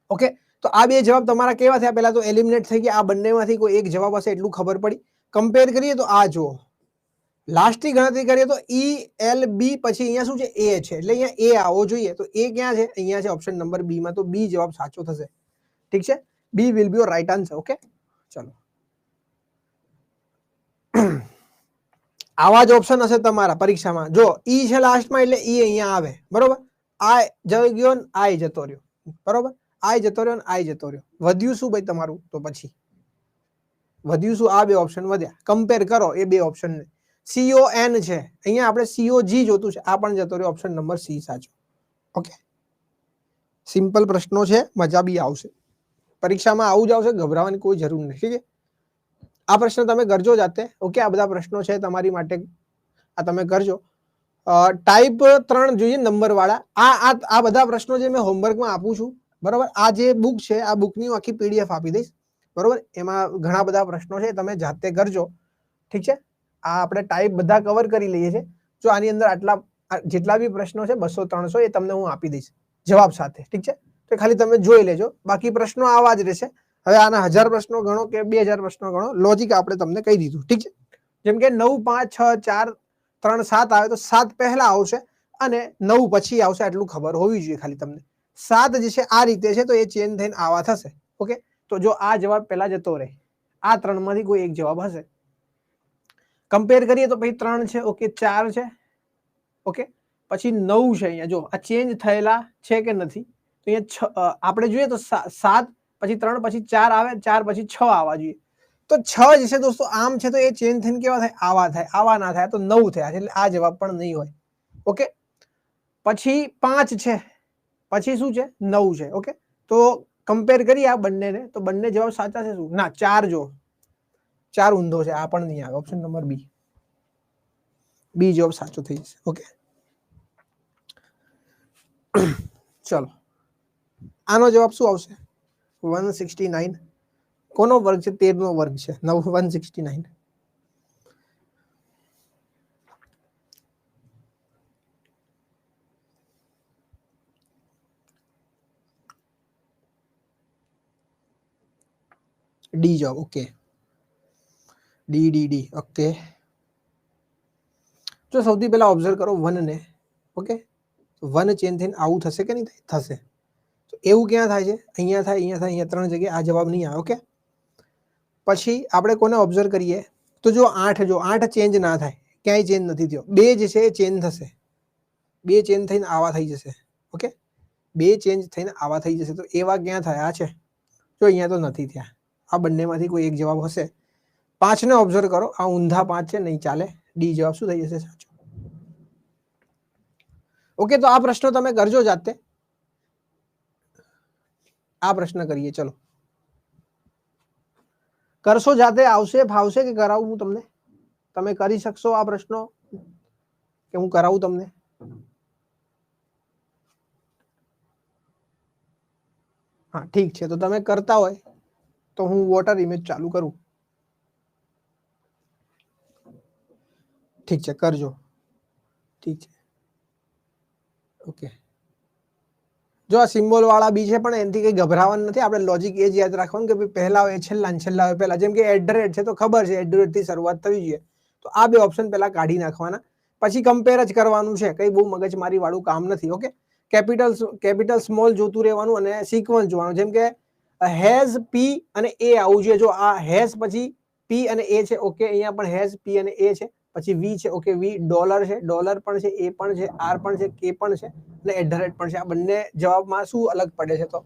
ઓકે, તો આ બે જવાબ તમારા કેવા થયા? પહેલા તો એલિમિનેટ થઈ ગયા, આ બંનેમાંથી કોઈ એક જવાબ હશે એટલું ખબર પડી. કમ્પેર કરીએ તો આ જુઓ, લાસ્ટની ગણતરી કરીએ તો ઈ એલ બી, પછી અહીંયા શું છે? એ છે, એટલે અહીંયા એ આવવો જોઈએ. તો એ ક્યાં છે? અહીંયા છે ઓપ્શન નંબર બી માં. તો બી જવાબ સાચો થશે. ઠીક છે, બી will be your right answer. Okay, ચલો આવા જ ઓપ્શન હશે તમારા પરીક્ષામાં. જો ઈ છે લાસ્ટમાં એટલે ઈ અહીંયા આવે, બરોબર. આ જઈ ગયો ને આ જતો રહ્યો, બરોબર. આ જતો રહ્યો ને આ જતો રહ્યો. વધ્યું શું ભાઈ તમારું? તો પછી વધ્યું શું? આ બે ઓપ્શન વધ્યા. કમ્પેર કરો એ બે ઓપ્શન ને. CON છે, અહીંયા આપણે COG જોતું છે, આ પણ જતો રહ્યો. ઓપ્શન નંબર સી સાચો. ઓકે, સિમ્પલ પ્રશ્નો છે, મજા બી આવશે. પરીક્ષામાં આવું જ આવશે, ગભરાવાની કોઈ જરૂર નથી. ઠીક છે, આ પ્રશ્ન તમે કરજો જાતે. ઓકે, આ બધા પ્રશ્નો છે તમારી માટે, આ તમે કરજો. ટાઈપ 3 જોઈએ નંબર વાળા. આ બધા પ્રશ્નો જે મેં હોમવર્કમાં આપું છું, બરોબર. આ જે બુક છે, આ બુકની આખી PDF આપી દઈશ, બરોબર. એમાં ઘણા બધા પ્રશ્નો છે, તમે જાતે કરજો. ઠીક છે, આ આપણે ટાઈપ બધા કવર કરી લઈએ છીએ. જો આની અંદર આટલા જેટલા બી પ્રશ્નો છે 200-300 એ તમને હું આપી દઈશ જવાબ સાથે. ઠીક છે, તો ખાલી તમે જોઈ લેજો. બાકી પ્રશ્નો આવા જ રહેશે. હવે આના 1000 પ્રશ્નો ગણો કે 2000 પ્રશ્નો ગણો, લોજિક આપણે તમને કહી દીધું. ઠીક છે, જેમ કે 9, 5, 6, 4, 3, 7 આવે તો 7 પહેલા આવશે અને 9 પછી આવશે, આટલું ખબર હોવી જોઈએ ખાલી તમને. 7 જે છે આ રીતે છે, તો એ ચેન્જ થઈને આવા થશે. ઓકે, તો જો આ જવાબ પહેલા જતો રહે, આ 3 માંથી કોઈ એક જવાબ હશે. કમ્પેર કરીએ તો પછી 3 છે, ઓકે, 4 છે, ઓકે, પછી 9 છે. અહીંયા જો આ ચેન્જ થયેલા છે કે નથી? તો અહીંયા આપણે જોઈએ તો 7 પછી 3 પછી 4 આવે, 4 પછી 6 આવવા જોઈએ. તો 6 જે છે દોસ્તો આમ છે, તો એ ચેન્જ થઈને કેવા થાય? આવા થાય. આવા ના થાય તો 9 થયા છે, એટલે આ જવાબ પણ નહીં હોય. ઓકે, પછી 5 છે, પછી શું છે? 9 છે. ઓકે, તો કમ્પેર કરીએ આ બંનેને, તો બંને જવાબ સાચા છે શું? ના, 4 જો 4 ઊંધો છે, આ પણ નહીં આવે. ઓપ્શન નંબર બી, બી જવાબ સાચો થઈ જશે. ઓકે, ચલો આનો જવાબ શું આવશે? 169. કોનો વર્ગ છે? 13 નો વર્ગ છે. 169. ડી જવાબ. Okay, D. ઓકે, જો સૌથી પહેલા ઓબ્ઝર્વ કરો 1 ને. ઓકે, 1 ચેન્જ થઈને આવું થશે કે નહીં? થશે. તો એવું ક્યાં થાય છે? અહીંયા થાય, અહીંયા થાય, અહીંયા 3 જગ્યાએ. આ જવાબ નહીં આવે. ઓકે, પછી આપણે કોને ઓબ્ઝર્વ કરીએ તો જો 8, જો 8 ચેન્જ ના થાય, ક્યાંય ચેન્જ નથી થયો. 2 જે છે એ ચેન્જ થશે, 2 ચેન્જ થઈને આવા થઈ જશે. ઓકે, 2 ચેન્જ થઈને આવા થઈ જશે. તો એવા ક્યાં થયા છે? જો અહીંયા તો નથી થયા. આ બંનેમાંથી કોઈ એક જવાબ હશે. 5 ને ઓબ્ઝર્વ કરો, આ ઊંધા 5 છે, નહીં ચાલે. ડી જવાબ શું થઈ જશે? સાચો. ઓકે, તો આ પ્રશ્નો તમે કરજો જાતે. આ પ્રશ્ન કરીએ, ચલો કરશો જાતે. આવશે, ફાવશે કે કરાવું હું તમને? તમે કરી શકશો આ પ્રશ્નો કે હું કરાવું તમને? હા, ઠીક છે, તો તમે કરતા હોય તો હું વોટર ઇમેજ ચાલુ કરું. ઠીક છે, કરજો. ઠીક છે, ઓકે. જો આ સિમ્બોલ વાળા બી છે, પણ એનાથી કઈ ગભરાવાનું નથી. આપણે લોજિક એ જ યાદ રાખવાનું કે ભાઈ પહેલા હોય છેલ્લા ને છેલ્લા હોય પહેલા. જેમ કે એટ છે, તો ખબર છે એટ થી શરૂઆત થવી જોઈએ. તો આ બે ઓપ્શન પહેલા કાઢી નાખવાના, પછી કમ્પેર જ કરવાનું છે. કઈ બહુ મગજમારી વાળું કામ નથી. ઓકે, કેપિટલ સ્મોલ જોતું રહેવાનું અને સિક્વન્સ જોવાનું. જેમ કે હેઝ, પી અને એ આવવું જોઈએ. જો આ હેઝ પછી પી અને એ છે. ઓકે, અહીંયા પણ હેઝ, પી અને એ છે. પછી વી છે. ઓકે, વી ડોલર છે, ડોલર પણ છે, એ પણ છે, આર પણ છે, કે પણ છે અને એટ પણ છે. આ બંને જવાબમાં શું અલગ પડે છે? તો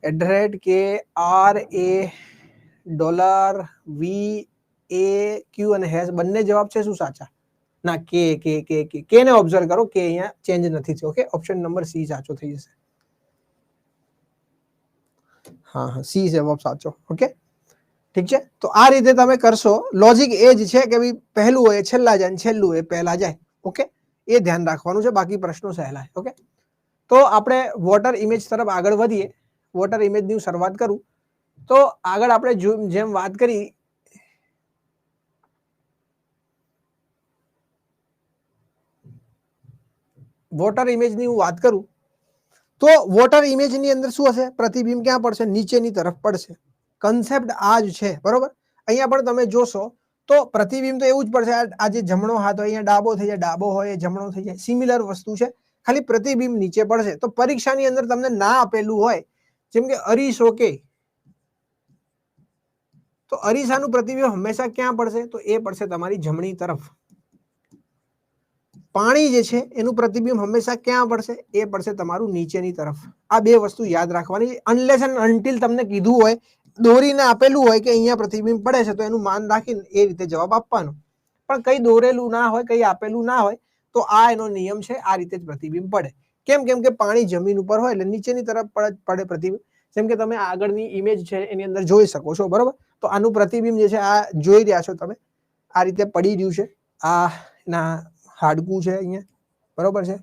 એટ કે આર એ ડોલર વી એ ક્યુ અને હેઝ બંને જવાબ છે શું સાચા? ના, કે ને ઓબ્ઝર્વ કરો, કે અહીંયા ચેન્જ નથી થયો. ઓકે, ઓપ્શન નંબર સી સાચો થઈ જશે. હા, સી જવાબ સાચો. ઓકે, ઠીક છે, તો આ રીતે તમે કરશો. લોજિક એ જ છે કે ભાઈ પહેલું હોય છેલ્લા જાય, છેલ્લું હોય પહેલા જાય. ઓકે, એ ધ્યાન રાખવાનું છે. બાકી પ્રશ્નો સહેલા છે. ઓકે, તો આપણે વોટર ઇમેજ તરફ આગળ વધીએ. વોટર ઇમેજની શરૂઆત કરું તો આગળ આપણે જેમ વાત કરી, વોટર ઇમેજની હું વાત કરું તો વોટર ઇમેજ ની અંદર શું હશે? પ્રતિબિંબ ક્યાં પડશે? નીચેની તરફ પડશે. કન્સેપ્ટ આ જ છે, બરોબર. અહીંયા પણ તમે જોશો તો પ્રતિબિંબ તો એવું જ પડશે. આ જે જમણો હાથ હોય અહીંયા ડાબો થઈ જાય, ડાબો હોય જમણો થઈ જાય, સિમિલર વસ્તુ છે, ખાલી પ્રતિબિંબ નીચે પડશે. તો પરીક્ષાની અંદર તમને ના આપેલું હોય, જેમ કે અરીસો કે, તો અરીસાનું પ્રતિબિંબ હંમેશા ક્યાં પડશે? તો એ પડશે તમારી જમણી તરફ. પાણી જે છે એનું પ્રતિબિંબ હંમેશા ક્યાં પડશે? એ પડશે તમારું નીચેની તરફ. આ બે વસ્તુ યાદ રાખવાની. અનલેસ એન્ડ અનટિલ તમને કીધું હોય, દોરીને આપેલું હોય કે અહીંયા પ્રતિબિંબ પડે છે, તો એનું માન રાખીને એ રીતે જવાબ આપવાનો. પણ કઈ દોરેલું ના હોય, કઈ આપેલું ના હોય, તો આ એનો નિયમ છે, આ રીતે જ પ્રતિબિંબ પડે. કેમ? કેમ કે પાણી જમીન ઉપર હોય એટલે નીચેની તરફ પડે પ્રતિબિંબ. જેમ કે તમે આગળની ઇમેજ છે એની અંદર જોઈ શકો છો, બરોબર. તો આનું પ્રતિબિંબ જે છે આ જોઈ રહ્યા છો તમે, આ રીતે પડી રહ્યું છે. આ ના હાડકું છે અહીંયા, બરોબર છે,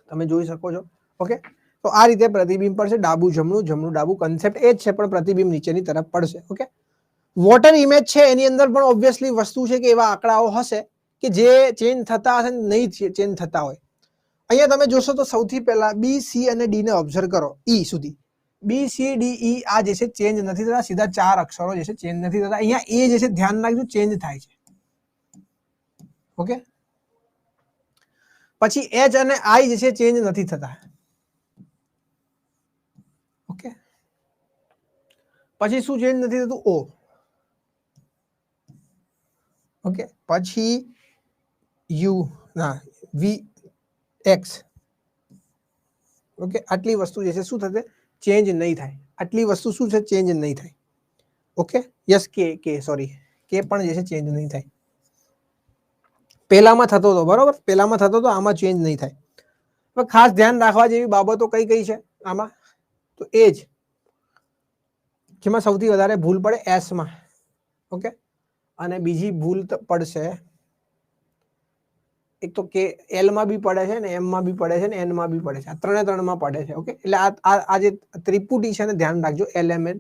તમે જોઈ શકો છો. ઓકે, તો આ રીતે પ્રતિબિંબ પડશે. ડાબુ જમણું, જમણું ડાબુ, કન્સેપ્ટ એ જ છે, પણ પ્રતિબિંબ નીચેની તરફ પડશે. ઓકે, વોટર ઇમેજ છે એની અંદર પણ ઓબ્વિયસલી વસ્તુ છે કે એવા આંકડાઓ હશે કે જે ચેન્જ થતા હશે, નહીં ચેન્જ થતા હોય. અહીંયા તમે જોશો તો સૌથી પહેલા બી, સી અને ડી ને ઓબ્ઝર્વ કરો, ઈ સુધી. બી, સી, ડી, ઈ આ જે છે ચેન્જ નથી થતા, સીધા 4 અક્ષરો જે છે ચેન્જ નથી થતા. અહીંયા એ જે છે ધ્યાન રાખજો, ચેન્જ થાય છે. ઓકે, પછી એચ અને આઈ જે છે ચેન્જ નથી થતા. ઓકે, પછી શું ચેન્જ નથી થતું? ઓ. ઓકે, પછી યુ ના વી, એક્સ. ઓકે, આટલી વસ્તુ જે છે શું થશે? ચેન્જ નહીં થાય. આટલી વસ્તુ શું છે? ચેન્જ નહીં થાય. ઓકે, યસ, કે સોરી, કે પણ જે છે ચેન્જ નહીં થાય. પેલામાં થતો હતો, બરોબર, પેલામાં થતો હતો, આમાં ચેન્જ નહીં થાય. હવે ખાસ ધ્યાન રાખવા જેવી બાબતો કઈ કઈ છે આમાં? તો એ જ જેમાં સૌથી વધારે ભૂલ પડે એસ માં. ઓકે, અને બીજી ભૂલ પડશે એક તો કે એલ માં બી પડે છે ને, એમ માં બી પડે છે ને, એન માં બી પડે છે. આ ત્રણે માં પડે છે. ઓકે, એટલે આ જે ત્રિપુટી છે ને ધ્યાન રાખજો, એલ, એમ, એન,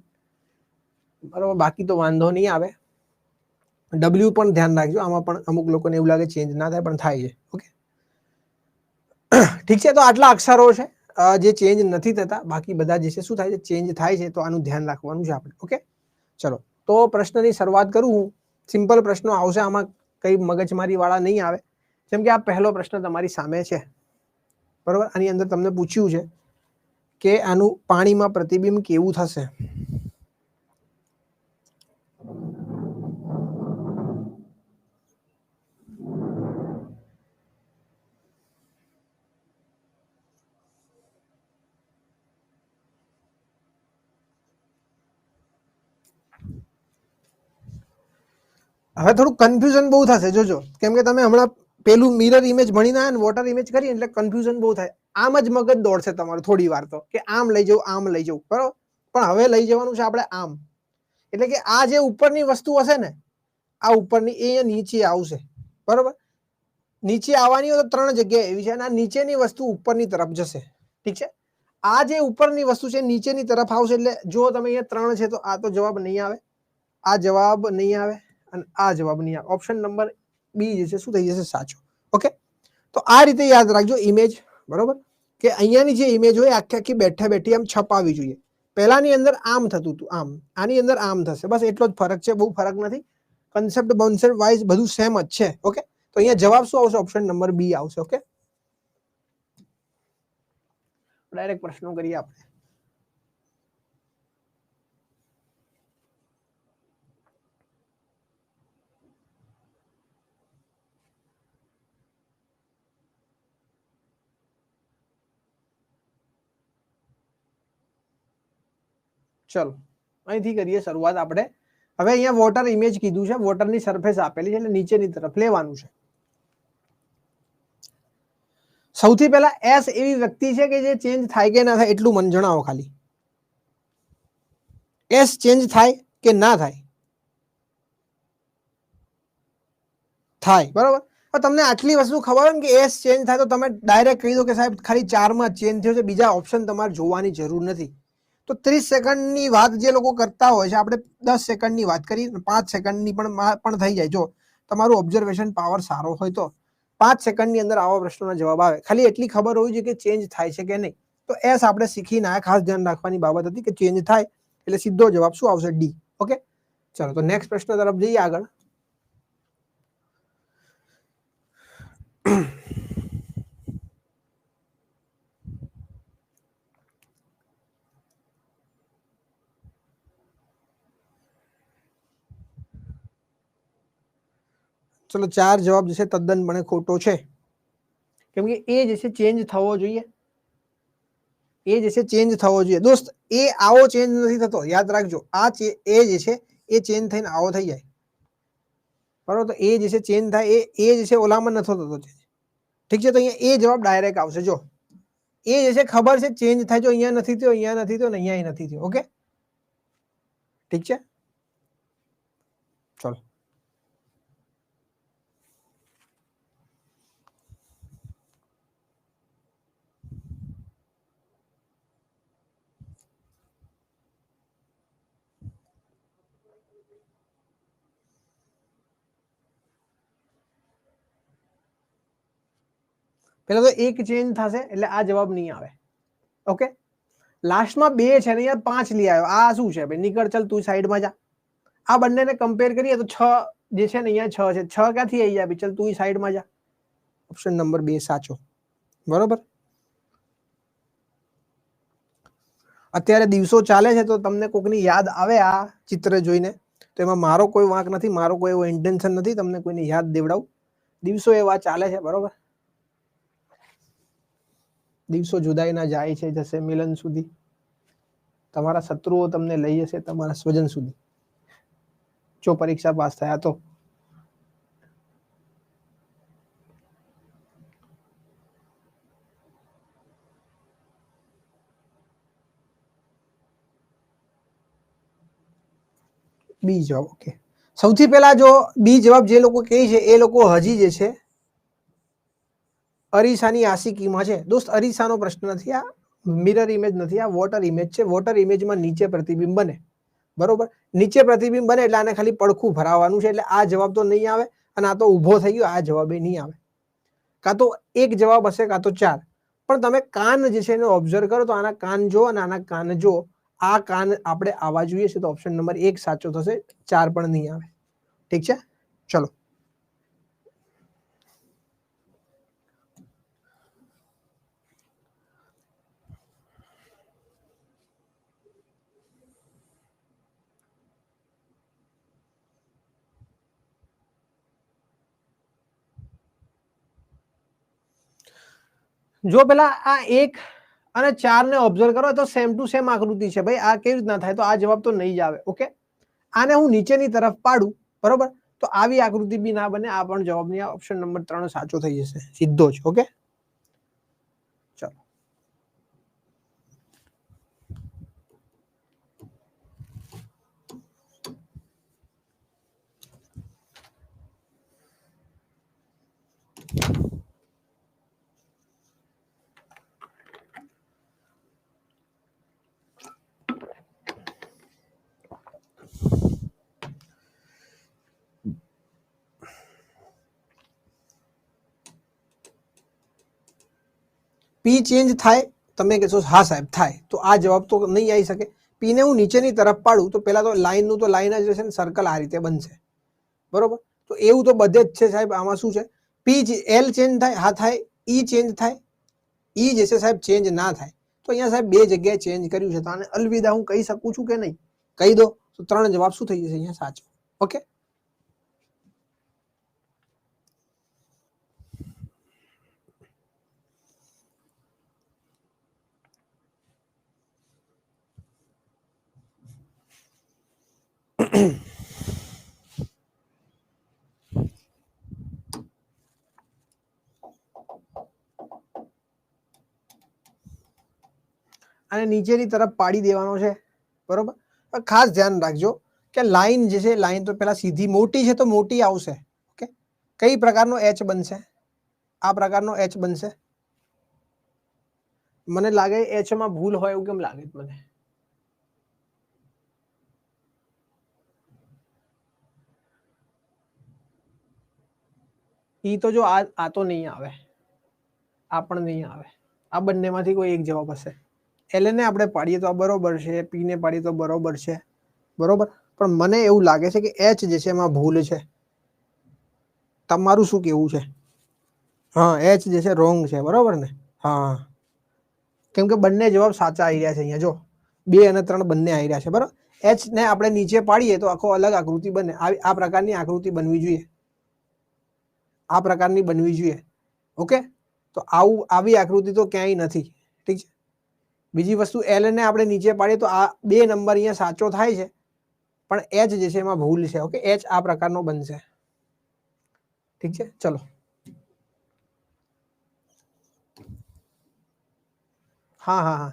બરોબર. બાકી તો વાંધો નહીં આવે. ડબલ્યુ પણ ધ્યાન રાખજો, આમાં પણ અમુક લોકોને એવું લાગે ચેન્જ ના થાય, પણ થાય છે. ઓકે, ઠીક છે. તો આટલા અક્ષરો છે જે ચેન્જ નથી થતા, બાકી બધા જે છે શું થાય છે? ચેન્જ થાય છે. તો આનું ધ્યાન રાખવાનું છે આપણે. ઓકે, ચલો તો પ્રશ્નની શરૂઆત કરું હું. સિમ્પલ પ્રશ્નો આવશે આમાં, કઈ મગજમારી વાળા નહીં આવે. જેમ કે આ પહેલો પ્રશ્ન તમારી સામે છે, બરોબર. આની અંદર તમને પૂછ્યું છે કે આનું પાણીમાં પ્રતિબિંબ કેવું થશે? હવે થોડું કન્ફ્યુઝન બહુ થશે, જોજો. કેમ કે તમે હમણાં પેલું મિરર ઇમેજ ભણીને આવ્યા ને, વોટર ઇમેજ કરી એટલે કન્ફ્યુઝન બહુ થાય. આમ જ મગજ દોડશે તમારું થોડી વાર તો, કે આમ લઈ જવું, આમ લઈ જવું, બરોબર. પણ હવે લઈ જવાનું છે આપણે આમ. એટલે કે આ જે ઉપરની વસ્તુ હશે ને, આ ઉપરની એ નીચે આવશે, બરોબર. નીચે આવવાની હોય તો 3 જગ્યાએ એવી છે, અને આ નીચેની વસ્તુ ઉપરની તરફ જશે. ઠીક છે, આ જે ઉપરની વસ્તુ છે નીચેની તરફ આવશે. એટલે જો તમે અહીંયા 3 છે તો આ તો જવાબ નહીં આવે, આ જવાબ નહીં આવે, અને આ જવાબ નહીં આવે. ઓપ્શન નંબર બી જે છે શું થઈ જશે? સાચો. ઓકે, તો આ રીતે યાદ રાખજો ઇમેજ, બરોબર. કે અહીંયાની જે ઇમેજ હોય આખી આખી બેઠા બેઠી આમ છપાવી જોઈએ. પહેલાની અંદર આમ થતું હતું, આમ. આની અંદર આમ થશે, બસ એટલો જ ફરક છે, બહુ ફરક નથી. કન્સેપ્ટ કોન્સેપ્ટ વાઇઝ બધું સેમ જ છે. ઓકે, તો અહીંયા જવાબ શું આવશે? ઓપ્શન નંબર બી આવશે. ઓકે, ડાયરેક્ટ પ્રશ્નો કરીએ આપણે. ચલો અહીંથી કરીએ શરૂઆત આપણે. હવે અહીંયા વોટર ઇમેજ કીધું છે, વોટરની સરફેસ આપેલી છે એટલે નીચેની તરફ લેવાનું છે. સૌથી પહેલા એસ એવી વ્યક્તિ છે કે જે ચેન્જ થાય કે ના થાય એટલું મને જણાવો ખાલી. એસ ચેન્જ થાય કે ના થાય? થાય, બરોબર. તમને આટલી વસ્તુ ખબર હોય ને કે એસ ચેન્જ થાય તો તમે ડાયરેક્ટ કહી દો કે સાહેબ ખાલી 4 માં ચેન્જ થયો છે, બીજા ઓપ્શન તમારે જોવાની જરૂર નથી. તો 30 સેકન્ડની વાત જે લોકો કરતા હોય છે, આપણે 10 સેકન્ડની વાત કરી, 5 સેકન્ડની પણ થઈ જાય. જો તમારું ઓબ્ઝર્વેશન પાવર સારો હોય તો 5 સેકન્ડની અંદર આવા પ્રશ્નોના જવાબ આવે. ખાલી એટલી ખબર હોવી જોઈએ કે ચેન્જ થાય છે કે નહીં. તો એસ આપણે શીખીને આ ખાસ ધ્યાન રાખવાની બાબત હતી કે ચેન્જ થાય એટલે સીધો જવાબ શું આવશે? ડી. ઓકે, ચલો તો નેક્સ્ટ પ્રશ્ન તરફ જઈએ આગળ. ચલો 4 જવાબ જે છે તદ્દનપણે ખોટો છે, કેમ કે એ જે છે ચેન્જ થવો જોઈએ. એ જે છે ચેન્જ થવો જોઈએ દોસ્ત. એ આવો ચેન્જ નથી થતો, યાદ રાખજો. આ એ જે છે એ ચેન્જ થઈને આવો થઈ જાય, બરોબર? તો એ જે છે ચેન્જ થાય એ જે છે ઓલામાં નથી થતો ચેન્જ. ઠીક છે, તો અહીંયા એ જવાબ ડાયરેક્ટ આવશે. જો એ જે છે ખબર છે ચેન્જ થાય, જો અહીંયા નથી થયો, અહીંયા નથી થયો ને અહીંયા નથી થયો. ઓકે, ઠીક છે, ચલો. પેલા તો એક ચેન્જ થશે એટલે આ જવાબ નહીં આવે. ઓકે, લાસ્ટમાં 2 છે ને યાર 5 લઈ આવ્યો. આ શું છે ભાઈ? નીકળ, ચાલ તું સાઈડમાં જા. આ બંનેને કમ્પેર કરીએ તો 6 જે છે ને અહીંયા 6 છે. 6 ક્યાંથી આવી જાય? ચાલ તું સાઈડમાં જા. ઓપ્શન નંબર 2 સાચો, બરોબર. અત્યારે દિવસો ચાલે છે તો તમને કોકની યાદ આવે આ ચિત્ર જોઈને, તો એમાં મારો કોઈ વાંક નથી, મારો કોઈ એવો ઇન્ટેન્શન નથી તમને કોઈને યાદ દેવડાવું. દિવસો એવા ચાલે છે, બરોબર. દિવસો જુદાઈના જાય છે, જશે મિલન સુધી. તમારા શત્રુઓ તમને લઈ જશે તમારા સ્વજન સુધી, જો પરીક્ષા પાસ થયા તો. બી જવાબ. ઓકે, સૌથી પહેલા જો બી જવાબ જે લોકો કહે છે એ લોકો હજી જે છે અરીસાની આશિકીમાં છે. દોસ્ત અરીસાનો પ્રશ્ન નથી, આ મિરર ઇમેજ નથી, આ વોટર ઇમેજ છે. વોટર ઇમેજમાં નીચે પ્રતિબિંબ બને, બરોબર. નીચે પ્રતિબિંબ બને એટલે આને ખાલી પડખું ભરાવાનું છે, એટલે આ જવાબ તો નહીં આવે. અને આ તો ઊભો થઈ ગયો, આ જવાબ એ નહીં આવે. કાં તો એક જવાબ હશે કાં તો 4. પણ તમે કાન જે છે એને ઓબ્ઝર્વ કરો તો આના કાન જો અને આના કાન જો, આ કાન આપણે આવા જોઈએ છે, તો ઓપ્શન નંબર 1 સાચો થશે, 4 પણ નહીં આવે. ઠીક છે, ચલો. જો પેલા આ 1 અને 4 ને ઓબ્ઝર્વ કરો તો સેમ ટુ સેમ આકૃતિ છે ભાઈ. આ કેવી રીતના થાય? તો આ જવાબ તો નહીં જ આવે. ઓકે, આને હું નીચેની તરફ પાડું, બરોબર, તો આવી આકૃતિ બી ના બને. આ પણ જવાબ નહીં આવે. ઓપ્શન નંબર 3 સાચો થઈ જશે સીધો જ. ઓકે, ચલો. પી ચેન્જ થાય? તમે કહેશો હા સાહેબ થાય, તો આ જવાબ તો નહીં આવી શકે. પી ને હું નીચેની તરફ પાડું તો પેલા તો લાઈનનું તો લાઈન જ રહેશે ને, સર્કલ આ રીતે બનશે, બરોબર. તો એવું તો બધે જ છે સાહેબ. આમાં શું છે? પી એલ ચેન્જ થાય? હા થાય. ઈ ચેન્જ થાય? ઈ જે છે સાહેબ ચેન્જ ના થાય. તો અહીંયા સાહેબ 2 જગ્યાએ ચેન્જ કર્યું છે, તો આને અલવિદા હું કહી શકું છું કે નહીં? કહી દો. તો 3 જવાબ શું થઈ જશે અહીંયા સાચો. ઓકે, અને નીચેની તરફ પાડી દેવાનો છે, બરોબર. ખાસ ધ્યાન રાખજો કે લાઈન જે છે, લાઈન તો પેલા સીધી મોટી છે તો મોટી આવશે. ઓકે, કઈ પ્રકારનો એચ બનશે? આ પ્રકારનો એચ બનશે. મને લાગે એચ માં ભૂલ હોય એવું કેમ લાગે મને? ઈ તો જો આ તો નહીં આવે, આ પણ નહીં આવે. આ બંનેમાંથી કોઈ એક જવાબ હશે. એલ ને આપણે પાડીએ તો આ બરોબર છે, પી ને પાડીએ તો બરોબર છે, બરોબર. પણ મને એવું લાગે છે કે એચ જે છે એમાં ભૂલ છે. તમારું શું કેવું છે? હા, એચ જે છે રોંગ છે, બરોબર ને? હા, કેમ કે બંને જવાબ સાચા આવી રહ્યા છે અહીંયા જો, 2 અને 3 બંને આવી રહ્યા છે, બરોબર. એચ ને આપણે નીચે પાડીએ તો આખો અલગ આકૃતિ બને. આ પ્રકારની આકૃતિ બનવી જોઈએ, આ પ્રકારની બનવી જોઈએ. ઓકે, તો આવી આકૃતિ તો ક્યાંય નથી. ઠીક છે. બીજી વસ્તુ, એલ ને આપણે નીચે પાડીએ તો આ 2 નંબર અહીંયા સાચો થાય છે, પણ એચ જે છે એમાં ભૂલ છે. ઓકે, એચ આ પ્રકારનો બનશે. ઠીક છે, ચલો. હા હા હા,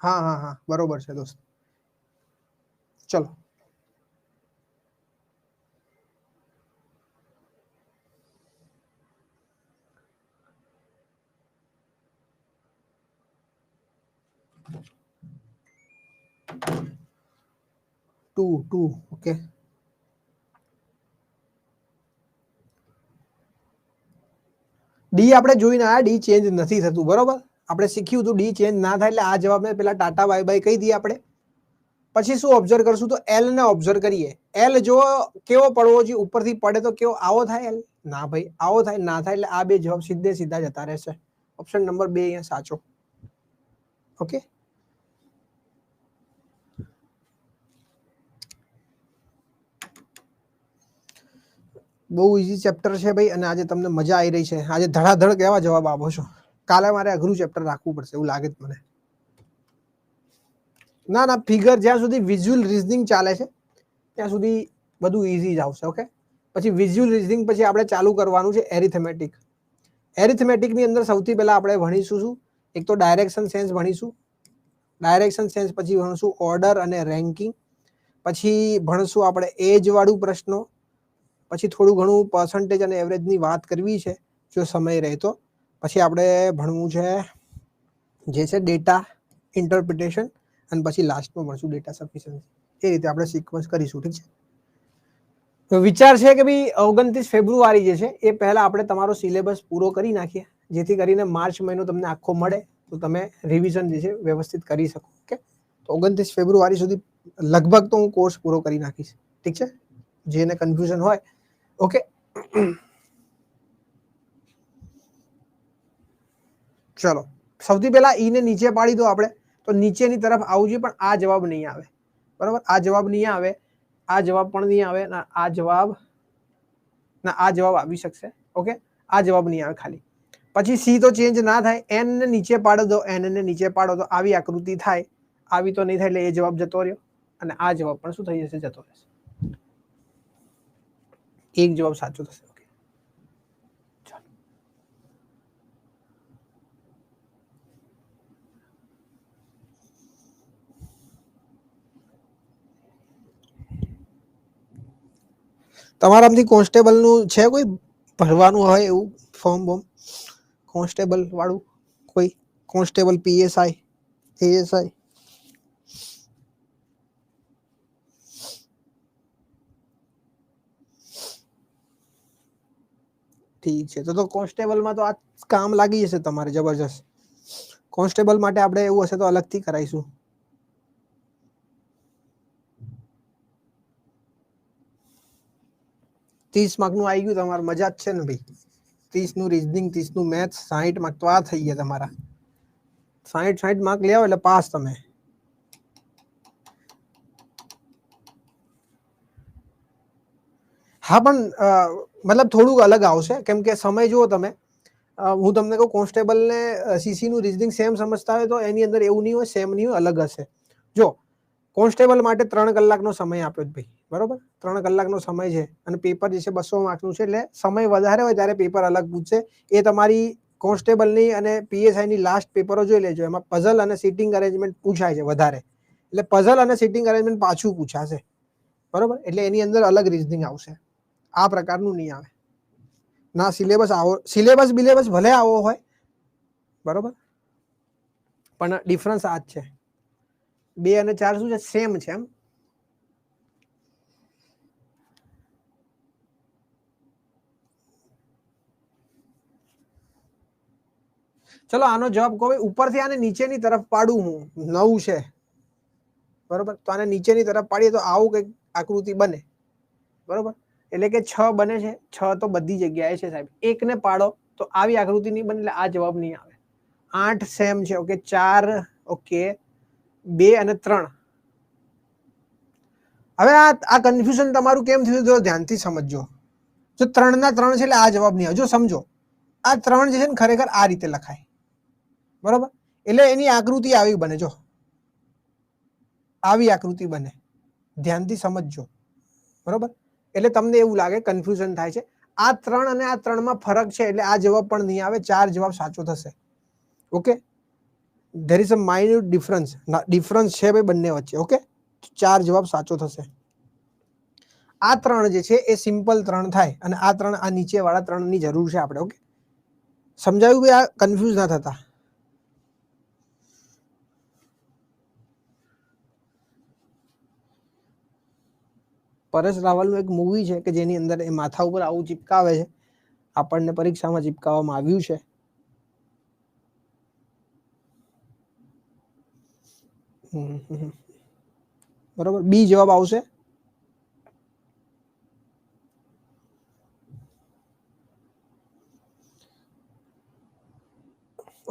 હા હા હા, બરોબર છે દોસ્ત. ચલો. Two okay. ડી આપણે જોઈને આયા, ડી ચેન્જ નથી થતું, બરોબર. આપણે શીખ્યું હતું ડી ચેન્જ ના થાય એટલે આ જવાબને પેલા ટાટા બાય બાય કહી દઈએ આપણે. પછી શું ઓબ્ઝર્વ કરશું? તો એલ ને ઓબ્ઝર્વ કરીએ. એલ જો કેવો પડવો જોઈએ, ઉપરથી પડે તો કેવો આવો થાય એલ? ના ભાઈ, આવો થાય ના થાય. એટલે આ 2 જવાબ સીધે સીધા જતા રહેશે. ઓપ્શન નંબર 2 અહીંયા સાચો. ઓકે, બહુ ઈઝી ચેપ્ટર છે ભાઈ, અને આજે તમને મજા આવી રહી છે. આજે ધડાધડ કેવા જવાબ આપો છો. કાલે મારે અઘરું ચેપ્ટર રાખવું પડશે એવું લાગે છે મને. ના ના, ફિગર જ્યાં સુધી વિઝ્યુઅલ રીઝનિંગ ચાલે છે ત્યાં સુધી બધું ઈઝી જ આવશે. ઓકે, પછી વિઝ્યુઅલ રીઝનિંગ પછી આપણે ચાલુ કરવાનું છે એરિથમેટિક. એરિથમેટિકની અંદર સૌથી પહેલા આપણે ભણીશું શું? એક તો ડાયરેક્શન સેન્સ ભણીશું. ડાયરેક્શન સેન્સ પછી ભણશું ઓર્ડર અને રેન્કિંગ. પછી ભણશું આપણે એજ વાળું પ્રશ્નો. પછી થોડું ઘણું પર્સન્ટેજ અને એવરેજની વાત કરવી છે જો સમય રહે તો. પછી આપણે ભણવું છે જે છે ડેટા ઇન્ટરપ્રિટેશન, અને પછી લાસ્ટમાં ભણશું ડેટા સફિશિયન્સી. એ રીતે આપણે સિક્વન્સ કરીશું. ઠીક છે. તો વિચાર છે કે ભાઈ 29 ફેબ્રુઆરી જે છે એ પહેલા આપણે તમારો સિલેબસ પૂરો કરી નાખીએ, જેથી કરીને માર્ચ મહિનો તમને આખો મળે તો તમે રિવિઝન જે છે વ્યવસ્થિત કરી શકો. ઓકે, તો 29 ફેબ્રુઆરી સુધી લગભગ તો હું કોર્સ પૂરો કરી નાખીશ. ઠીક છે, જેને કન્ફ્યુઝન હોય. ઓકે, ચલો. સૌથી પહેલા ઈ ને નીચે પાડી દો આપણે, તો નીચેની તરફ આવવું જોઈએ, પણ આ જવાબ નહીં આવે. બરોબર, આ જવાબ નહીં આવે, આ જવાબ પણ નહીં આવે, આ જવાબ ના, આ જવાબ આવી શકશે. ઓકે, આ જવાબ નહીં આવે ખાલી. પછી સી તો ચેન્જ ના થાય. એન ને નીચે પાડો દો, એન ને નીચે પાડો તો આવી આકૃતિ થાય. આવી તો નહીં થાય એટલે એ જવાબ જતો રહ્યો, અને આ જવાબ પણ શું થઈ જશે? જતો રહેશે. એક જવાબ સાચો થશે. ઓકે, ચાલો. તમારામાંથી કોન્સ્ટેબલ નું છે કોઈ ભરવાનું હોય એવું ફોર્મ બોર્મ? કોન્સ્ટેબલ વાળું કોઈ? Constable, PSI, ASI? ઠીક છે, તો કોન્સ્ટેબલમાં તો આ કામ લાગી જશે તમારે જબરજસ્ત. કોન્સ્ટેબલ માટે આપણે એવું હશે તો અલગથી કરાઈશું. $30 નું આવી ગયું તમારે, મજા જ છે ને ભાઈ. 30 નું રીઝનિંગ, 30 નું મેથ્સ, 60 માર્ક તો આ થઈ ગયા તમારા. 60 માર્ક લેવો એટલે પાસ તમે. હા, પણ મતલબ થોડુંક અલગ આવશે, કેમ કે સમય જુઓ તમે. હું તમને કહું, કોન્સ્ટેબલ ને સીસી નું રીઝનિંગ સેમ સમજતા હોય તો એની અંદર એવું નહીં હોય, સેમ નહીં હોય, અલગ હશે. જો કોન્સ્ટેબલ માટે 3 કલાકનો સમય આપ્યો ભાઈ, બરોબર. 3 કલાકનો સમય છે, અને પેપર જે છે 200 માર્કનું છે, એટલે સમય વધારે હોય ત્યારે પેપર અલગ પૂછશે. એ તમારી કોન્સ્ટેબલની અને પીએસઆઈ ની લાસ્ટ પેપરો જોઈ લેજો, એમાં પઝલ અને સિટિંગ અરેન્જમેન્ટ પૂછાય છે વધારે. એટલે પઝલ અને સિટિંગ અરેન્જમેન્ટ પાછું પૂછાશે, બરોબર. એટલે એની અંદર અલગ રીઝનિંગ આવશે, આ પ્રકારનું નહીં આવે. ના, સિલેબસ આવો, સિલેબસ બિલેબસ ભલે આવો હોય, બરોબર, પણ ડિફરન્સ આ જ છે. 2 અને 4 શું છે? સેમ છે એમ. ચલો આનો જવાબ કહો, ઉપરથી આને નીચેની તરફ પાડું હું, 9 છે બરોબર, તો આને નીચેની તરફ પાડીએ તો આવું કઈક આકૃતિ બને બરોબર, એટલે કે 6 બને છે, 6 તો બધી જગ્યાએ છે સાહેબ, 1 ને પાડો તો આવી આકૃતિ નહીં બને, એટલે આ જવાબ નહીં આવે. 8 સેમ છે, ઓકે 4, ઓકે 2 અને 3. હવે આ કન્ફ્યુઝન તમારું કેમ થયું જો ધ્યાનથી સમજજો. જો 3 ના 3 છે એટલે આ જવાબ નહીં આવે. જો સમજો આ 3 જે છે ને ખરેખર આ રીતે લખાય બરોબર, એટલે એની આકૃતિ આવી બને, જો આવી આકૃતિ બને, ધ્યાનથી સમજજો બરોબર. એટલે તમને એવું લાગે કન્ફ્યુઝન થાય છે. આ 3 અને આ 3 માં ફરક છે એટલે આ જવાબ પણ નહીં આવે, 4 જવાબ સાચો થશે. Okay, there is a minute difference છે ભાઈ બંને વચ્ચે. ઓકે, 4 જવાબ સાચો થશે. આ 3 જે છે એ સિમ્પલ 3 થાય અને આ 3 આ નીચે વાળા 3 ની જરૂર છે આપણે. ઓકે, સમજાયું ભાઈ? આ કન્ફ્યુઝ ના થતા. પરેશ રાવલનું એક મૂવી છે કે જેની અંદર એ માથા ઉપર આવું ચિપકાવે છે, આપણને પરીક્ષામાં ચિપકાવવામાં આવ્યું છે. બરોબર, બી જવાબ આવશે.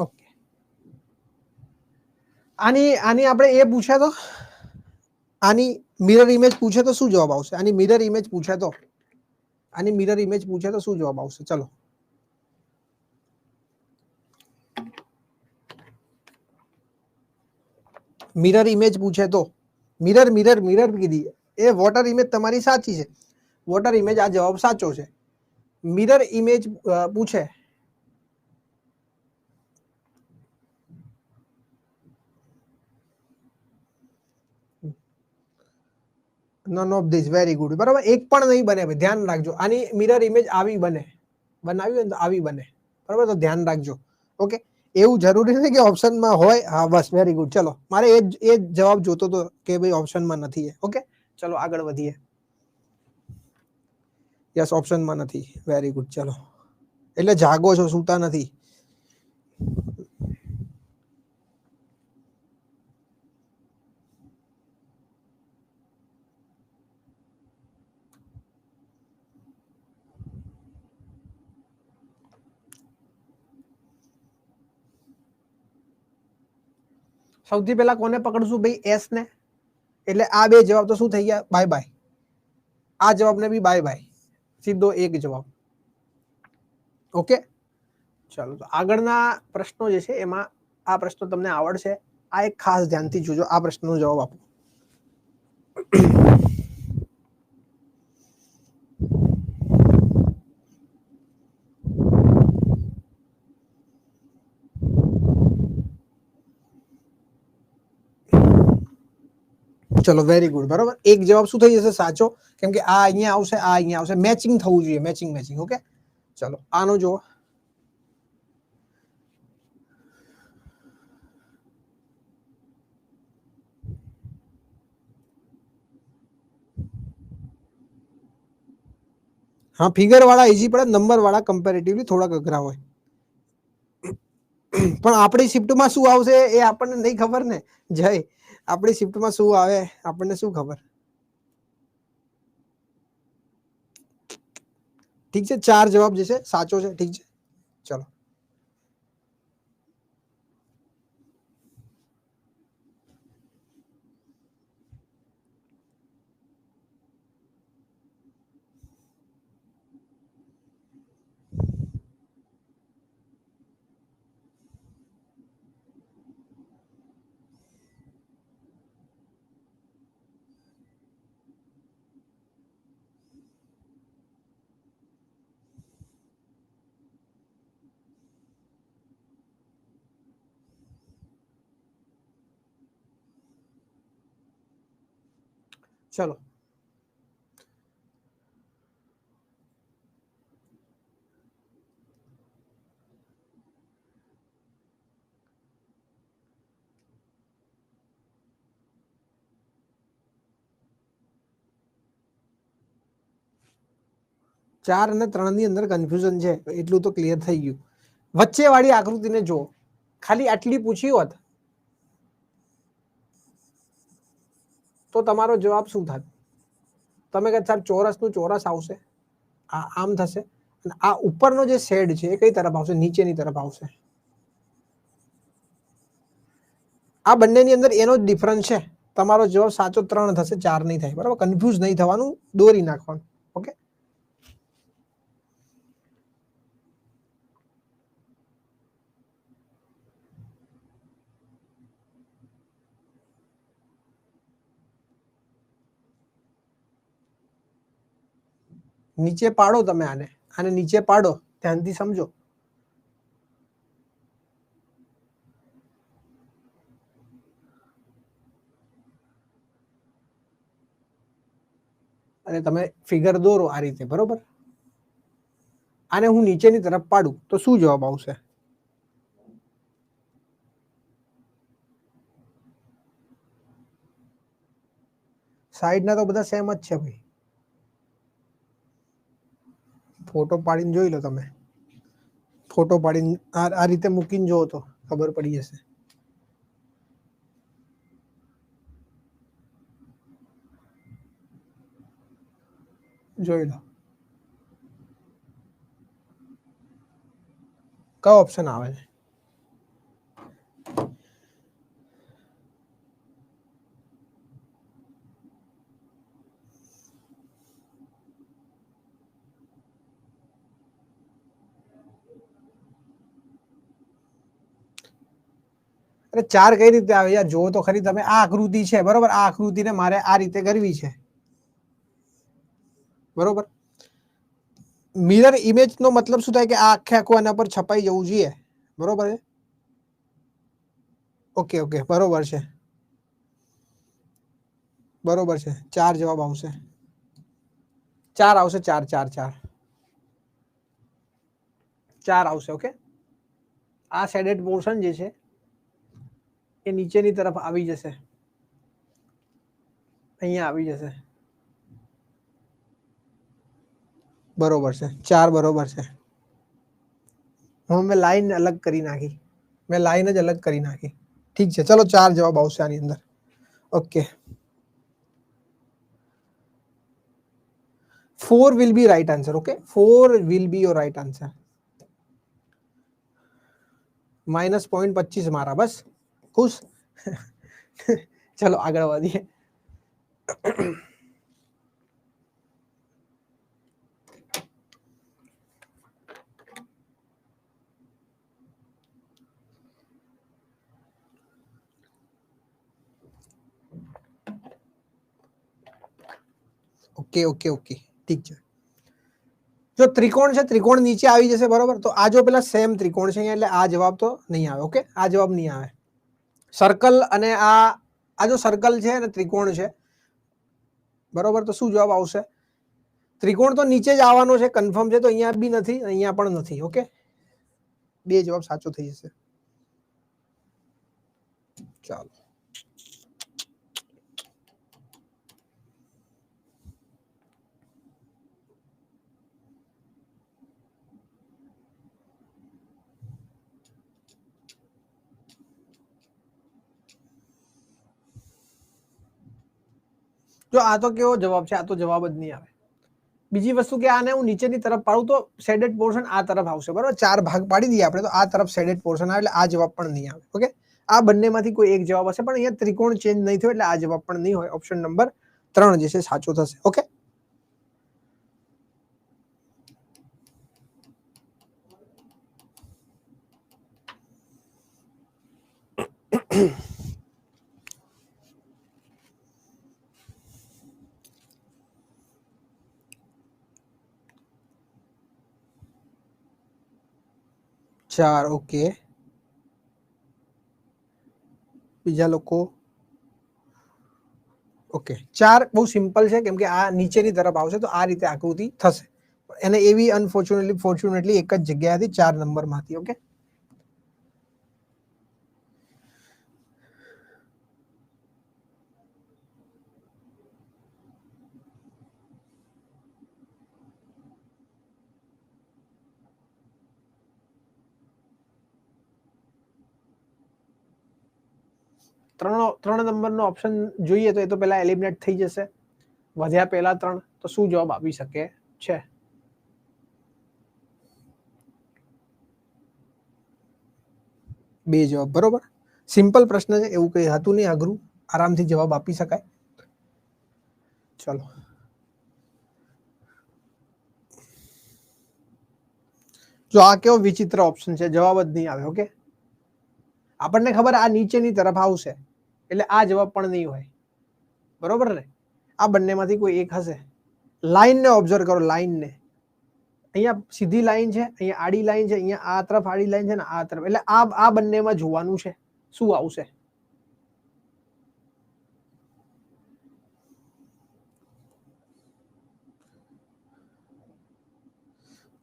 ઓકે, આની આપણે એ પૂછે તો, આની મિરર ઇમેજ પૂછે તો શું જવાબ આવશે? આની મિરર ઇમેજ પૂછે તો, આની મિરર ઇમેજ પૂછે તો શું જવાબ આવશે? ચલો મિરર ઇમેજ પૂછે તો, મિરર કીધી એ વોટર ઇમેજ તમારી સાચી છે, વોટર ઇમેજ આ જવાબ સાચો છે. મિરર ઇમેજ પૂછે none of this, very good બરાબર, એક પણ નહીં બને ભાઈ, ધ્યાન રાખજો. આની મિરર ઇમેજ આવી બને, બનાવી હોય તો આવી બને બરાબર, તો ધ્યાન રાખજો. ઓકે, એવું જરૂરી નથી કે ઓપ્શનમાં હોય. હા બસ, વેરી ગુડ. ચલો, મારે એ જવાબ જોતો તો કે ભાઈ ઓપ્શનમાં નથી. ઓકે, ચલો આગળ વધીએ. યસ, ઓપ્શનમાં નથી, વેરી ગુડ. ચલો, એટલે જાગો છો, સૂતા નથી. સૌથી પહેલા કોને પકડશું ભાઈ? એસ ને. એટલે આ બે જવાબ તો શું થઈ ગયા? Bye bye. આ જવાબ ને બી બાય બાય, સીધો એક જવાબ. ઓકે, ચાલો તો આગળના પ્રશ્નો જે છે એમાં આ પ્રશ્નો તમને આવડશે. આ એક ખાસ ધ્યાનથી જોજો, આ પ્રશ્નનો જવાબ આપો. ચલો, વેરી ગુડ બરાબર. એક જવાબ શું થઈ જશે? સાચો, કેમ કે આ અહીંયા આવશે, આ અહીંયા આવશે, મેચિંગ થવું જોઈએ, મેચિંગ. ઓકે, ચલો આનો જુઓ. હા, ફિગર વાળા ઈઝી પડે, નંબર વાળા કમ્પેરેટિવલી થોડાક અઘરા હોય. પણ આપણી શિફ્ટમાં શું આવશે એ આપણને નહીં ખબર ને જય. આપણી શિફ્ટમાં શું આવે આપણને શું ખબર? ઠીક છે, 4 જવાબ જે છે સાચો છે. ઠીક છે, ચલો ચલો. ચાર અને 3 ની અંદર કન્ફ્યુઝન છે એટલું તો ક્લિયર થઈ ગયું. વચ્ચે વાળી આકૃતિને જો, ખાલી આટલી પૂછી હોત તો તમારો જવાબ શું થાત? તમે કહે સાહેબ ચોરસનું ચોરસ આવશે, આ આમ થશે, અને આ ઉપરનો જે શેડ છે એ કઈ તરફ આવશે? નીચેની તરફ આવશે. આ બંનેની અંદર એનો જ ડિફરન્સ છે. તમારો જવાબ સાચો 3 થશે, 4 નહીં થાય. બરાબર, કન્ફ્યુઝ નહીં થવાનું, દોરી નાખવાનું. ઓકે, નીચે પાડો તમે આને, આને નીચે પાડો, ધ્યાનથી સમજો. અને તમે ફિગર દોરો આ રીતે. બરોબર, આને હું નીચેની તરફ પાડું તો શું જવાબ આવશે? સાઈડના તો બધા સેમ જ છે ભાઈ. ફોટો પાડીને જોઈ લો તમે. ફોટો પાડીને આ રીતે મૂકીને જોવો તો ખબર પડી જશે. જોઈ લો કયો ઓપ્શન આવે છે. અરે 4 કઈ રીતે આવે યાર? જોવો તો ખરી તમે. આ આકૃતિ છે બરોબર, આ આકૃતિને મારે આ રીતે કરવી છે. બરોબર, મિરર ઇમેજ નો મતલબ શું થાય કે આ આખે આખું આના પર છપાઈ જવું જોઈએ. બરોબર છે, ઓકે ઓકે, બરોબર છે, બરોબર છે. 4 જવાબ આવશે, 4 આવશે, 4 4 4 4 આવશે. ઓકે, આ શેડેડ પોર્શન જે છે એ નીચેની તરફ આવી જશે, અહીંયા આવી જશે. બરોબર છે, 4 બરોબર છે. હવે મેં લાઈન અલગ કરી નાખી, મેં લાઈન જ અલગ કરી નાખી. ઠીક છે, ચલો 4 જવાબ આવશે આની અંદર. Okay, 4 will be right answer. Okay, 4 will be your right answer. -0.25 મારા, બસ ખુશ. ચલો આગળ વધીએ. ઓકે ઓકે ઓકે, ઠીક છે. જો ત્રિકોણ છે, ત્રિકોણ નીચે આવી જશે. બરોબર, તો આ જો પેલા સેમ ત્રિકોણ છે અહીંયા, એટલે આ જવાબ તો નહીં આવે. ઓકે, આ જવાબ નહીં આવે. સર્કલ અને આ જો સર્કલ છે અને ત્રિકોણ છે, બરોબર, તો શું જવાબ આવશે? ત્રિકોણ તો નીચે જ આવવાનો છે, કન્ફર્મ છે. તો અહીંયા બી નથી, અહીંયા પણ નથી. ઓકે, 2 જવાબ સાચો થઈ જશે. ચાલો, જો આ તો કેવો જવાબ છે? આ તો જવાબ જ નહીં આવે. બીજી વસ્તુ કે આને હું નીચેની તરફ પાડું તો શેડેડ પોર્શન આ તરફ આવશે. બરોબર, 4 ભાગ પાડી દઈએ આપણે તો આ તરફ શેડેડ પોર્શન આવે, એટલે આ જવાબ પણ નહીં આવે. ઓકે, આ બંનેમાંથી કોઈ એક જવાબ હશે, પણ અહીંયા ત્રિકોણ ચેન્જ નહીં થયો, એટલે આ જવાબ પણ નહીં હોય. ઓપ્શન નંબર 3 જે છે સાચો થશે. ઓકે, ચાર. ઓકે, બીજા લોકો? ઓકે, 4 બહુ સિમ્પલ છે, કેમ કે આ નીચેની તરફ આવશે તો આ રીતે આકૃતિ થશે. એને એવી ફોર્ચ્યુનેટલી એક જ જગ્યાએથી 4 નંબરમાંથી. ઓકે, ત્રણ નંબરનો ઓપ્શન જોઈએ તો એ તો પહેલા એલિમિનેટ થઈ જશે, વધ્યા પહેલા 3, તો શું જવાબ આપી શકે છે? બે જવાબ, બરોબર. સિમ્પલ પ્રશ્ન છે, એવું કઈ હતું નહીં અઘરું, આરામથી જવાબ આપી શકાય. ચલો જો આ કેવો વિચિત્ર ઓપ્શન છે, જવાબ જ નહીં આવે. ઓકે, આપણને ખબર આ નીચેની તરફ આવશે એટલે આ જવાબ પણ નહીં હોય, બરોબર ને? આ બંનેમાંથી કોઈ એક હશે. લાઈનને ઓબ્ઝર્વ કરો, લાઈનને. અહીંયા સીધી લાઈન છે, અહીંયા આડી લાઈન છે, અહીંયા આ તરફ આડી લાઈન છે ને આ તરફ, એટલે આ બંનેમાં જોવાનું છે શું આવશે.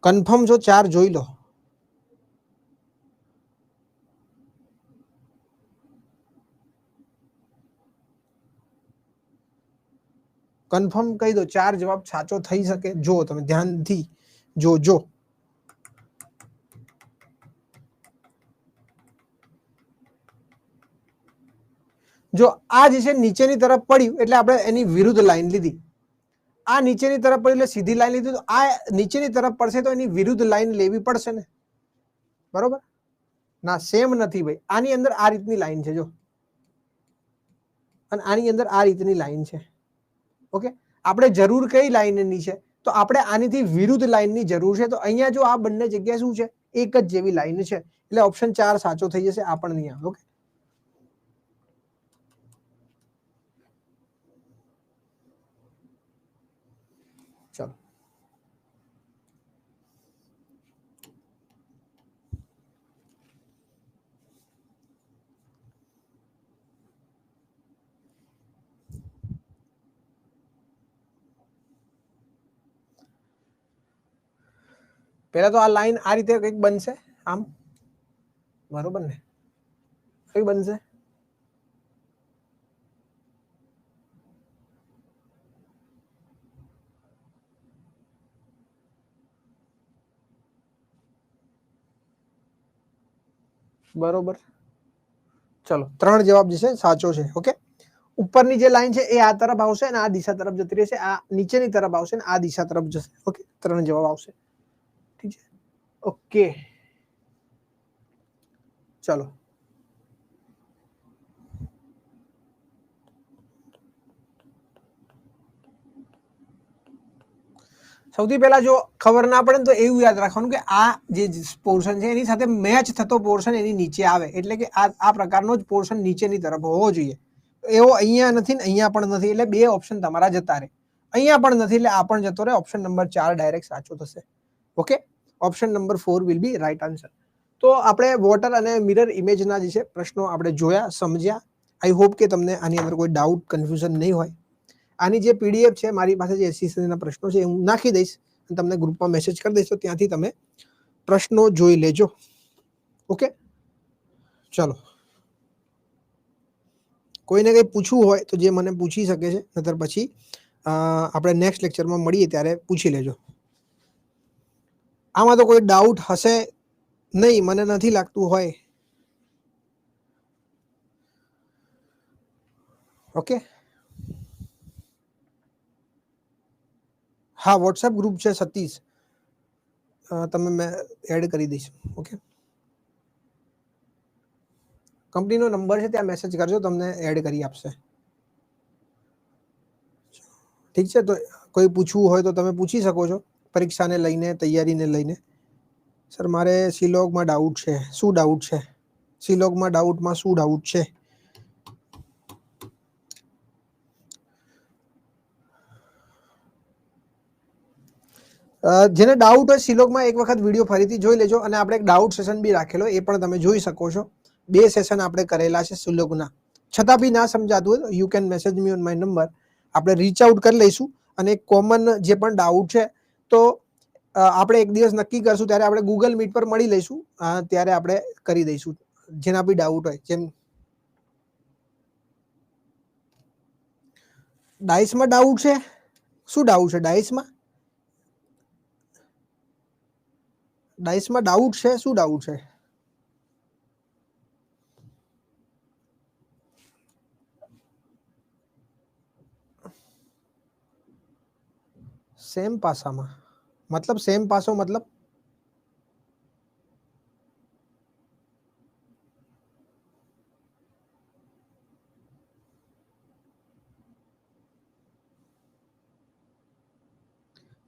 કન્ફર્મ છો? 4 જોઈ લો. કન્ફર્મ કહી દો, 4 જવાબ સાચો થઈ શકે. જો તમે ધ્યાનથી જો આ જે છે નીચેની તરફ પડ્યું એટલે આપણે એની વિરુદ્ધ લાઈન લીધી. આ નીચેની તરફ પડ્યું એટલે સીધી લાઈન લીધી, તો આ નીચેની તરફ પડશે તો એની વિરુદ્ધ લાઈન લેવી પડશે ને, બરોબર? ના, સેમ નથી ભાઈ. આની અંદર આ રીતની લાઈન છે જો, અને આની અંદર આ રીતની લાઈન છે. ઓકે, આપણે જરૂર કઈ લાઈનની છે? તો આપણે આનીથી વિરુદ્ધ લાઈનની જરૂર છે. તો અહીંયા જો આ બંને જગ્યાએ શું છે, એક જ જેવી લાઈન છે, એટલે ઓપ્શન 4 સાચો થઈ જશે. આ પણ નહીં આવે. ઓકે, ચલો પહેલા તો આ લાઈન આ રીતે કંઈક બનશે, આમ, બરોબર ને? કઈ બનશે? બરોબર. ચલો, 3 જવાબ જે છે સાચો છે. ઓકે, ઉપરની જે લાઈન છે એ આ તરફ આવશે અને આ દિશા તરફ જતી રહેશે, આ નીચેની તરફ આવશે ને આ દિશા તરફ જશે. ઓકે, 3 જવાબ આવશે. ઠીક છે, ઓકે. ચલો સૌથી પહેલા જો ખબર ના પડે તો એવું યાદ રાખવાનું કે આ જે પોર્શન છે એની સાથે મેચ થતો પોર્શન એની નીચે આવે, એટલે કે આ પ્રકારનો જ પોર્શન નીચેની તરફ હોવો જોઈએ. એવો અહીંયા નથી ને અહીંયા પણ નથી, એટલે 2 ઓપ્શન તમારા જતા રહે. અહીંયા પણ નથી એટલે આ પણ જતો રહે. ઓપ્શન નંબર 4 ડાયરેક્ટ સાચો થશે. Okay, option number 4 will be right answer. તો આપણે વોટર અને મિરર ઇમેજના જે છે પ્રશ્નો આપણે જોયા, સમજ્યા. આઈ હોપ કે તમને આની અંદર કોઈ ડાઉટ, કન્ફ્યુઝન નહીં હોય. આની જે પીડીએફ છે મારી પાસે, જે એસએસસીના પ્રશ્નો છે હું નાખી દઈશ અને તમને ગ્રુપમાં મેસેજ કરી દઈશ, તો ત્યાંથી તમે પ્રશ્નો જોઈ લેજો. ઓકે, ચલો. કોઈને કંઈ પૂછવું હોય તો જે મને પૂછી શકે છે, નતર પછી આપણે નેક્સ્ટ લેક્ચરમાં મળીએ ત્યારે પૂછી લેજો. આમાં તો કોઈ ડાઉટ હશે નહીં, મને નથી લાગતું હોય. ઓકે, હા, વોટ્સએપ ગ્રુપ છે સતીશ, તમે મેં એડ કરી દઈશ. ઓકે, કંપનીનો નંબર છે, ત્યાં મેસેજ કરજો, તમને એડ કરી આપશે. ઠીક છે, તો કોઈ પૂછવું હોય તો તમે પૂછી શકો છો, પરીક્ષાને લઈને, તૈયારીને લઈને. સર મારે સિલોગમાં ડાઉટ છે. શું ડાઉટ છે? સિલોગમાં ડાઉટમાં શું ડાઉટ છે? જેને ડાઉટ હોય સિલોગમાં એક વખત વિડીયો ફરીથી જોઈ લેજો, અને આપણે એક ડાઉટ સેશન બી રાખેલો, એ પણ તમે જોઈ શકો છો. 2 સેશન આપણે કરેલા છે સિલોગના. છતાં બી ના સમજાતું હોય you can message me on my number, આપણે રીચ આઉટ કરી લઈશું. અને કોમન જે પણ ડાઉટ છે તો આપણે એક દિવસ નક્કી કરશું, ત્યારે આપણે ગૂગલ મીટ પર મળી લઈશું, ત્યારે આપણે કરી દઈશું જેના બી ડાઉટ હોય. જેમ ડાઇસમાં ડાઉટ છે, શું ડાઉટ છે ડાઇસમાં? ડાઇસમાં ડાઉટ છે, શું ડાઉટ છે? સેમ પાસામાં મતલબ સેમ પાસો મતલબ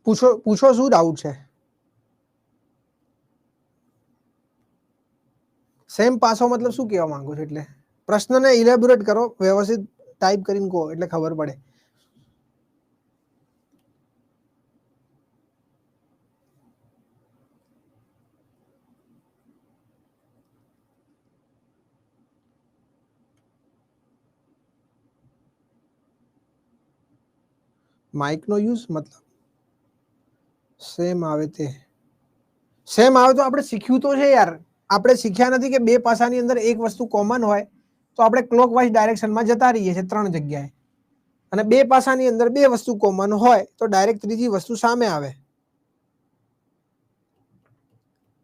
પૂછો પૂછો શું ડાઉટ છે? સેમ પાસો મતલબ શું કહેવા માંગો છો? એટલે પ્રશ્નને ઇલેબોરેટ કરો, વ્યવસ્થિત ટાઈપ કરીને કહો એટલે ખબર પડે. માઇકનો યુઝ મતલબ સેમ આવે તે સેમ આવે તો આપણે શીખ્યું તો છે યાર. આપણે શીખ્યા નથી કે બે પાસાની અંદર એક વસ્તુ કોમન હોય તો આપણે ક્લોકવાઇઝ ડાયરેક્શનમાં જતા રહીએ છીએ 3 જગ્યાએ, અને બે પાસાની અંદર બે વસ્તુ કોમન હોય તો ડાયરેક્ટ ત્રીજી વસ્તુ સામે આવે.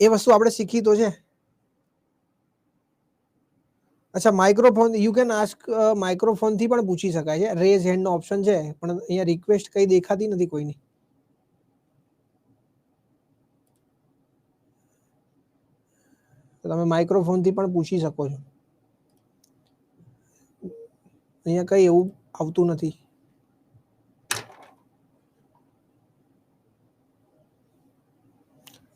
એ વસ્તુ આપણે શીખી તો છે. અચ્છા, microphone you can ask, microphone થી પણ પૂછી શકાય છે. રેઝ હેન્ડ નો ઓપ્શન છે, પણ અહીંયા રિક્વેસ્ટ કઈ દેખાતી નથી કોઈની. તો તમે માઇક્રોફોન થી પણ પૂછી શકો છો. અહીંયા કઈ એવું આવતું નથી.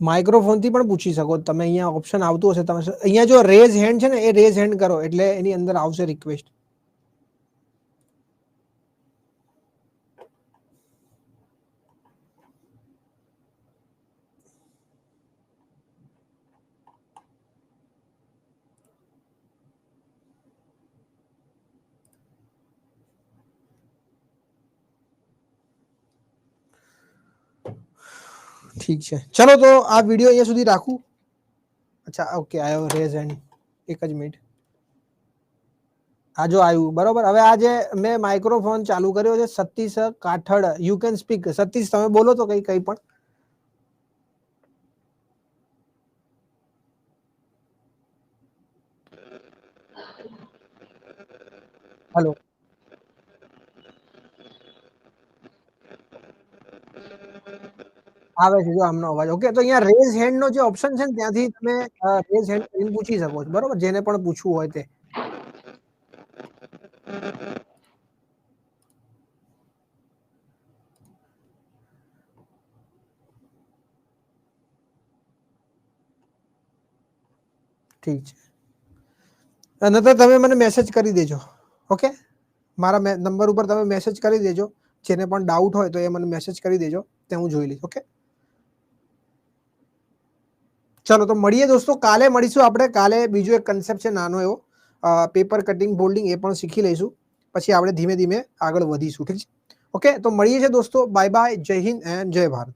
માઇક્રોફોન થી પણ પૂછી શકો તમે. અહીંયા ઓપ્શન આવતું હશે. તમે અહીંયા જો રેઝ હેન્ડ છે ને, એ રેઝ હેન્ડ કરો એટલે એની અંદર આવશે રિક્વેસ્ટ. ઠીક છે, ચલો તો આ વિડીયો અહીંયા સુધી રાખું. અચ્છા ઓકે, આવ્યો રેઝ હેન્ડ. એક જ મિનિટ. આ જો આવ્યું બરોબર. હવે આ જે મેં માઇક્રોફોન ચાલુ કર્યો છે, Satish Kathad, you can speak. Satish તમે બોલો તો કઈ પણ. હેલો, આવે છે જો આમનો અવાજ. ઓકે, તો અહીંયા રેઝ હેન્ડ નો જે ઓપ્શન છે ને, ત્યાંથી તમે રેઝ હેન્ડ કરીને પૂછી શકો છો બરોબર, જેને પણ પૂછવું હોય તે. ઠીક છે, અને તો તમે મને મેસેજ કરી દેજો. ઓકે, મારા નંબર ઉપર તમે મેસેજ કરી દેજો. જેને પણ ડાઉટ હોય તો એ મને મેસેજ કરી દેજો, તે હું જોઈ લઈશ. ઓકે, ચલો તો મળીએ દોસ્તો. કાલે મળીશું આપણે. કાલે બીજો એક કન્સેપ્ટ છે નાનો એવો, પેપર કટિંગ બોલ્ડિંગ, એ પણ શીખી લઈશું. પછી આપણે ધીમે ધીમે આગળ વધીશું. ઠીક છે, ઓકે, તો મળીએ છીએ દોસ્તો. બાય બાય, જય હિન્દ એન્ડ જય ભારત.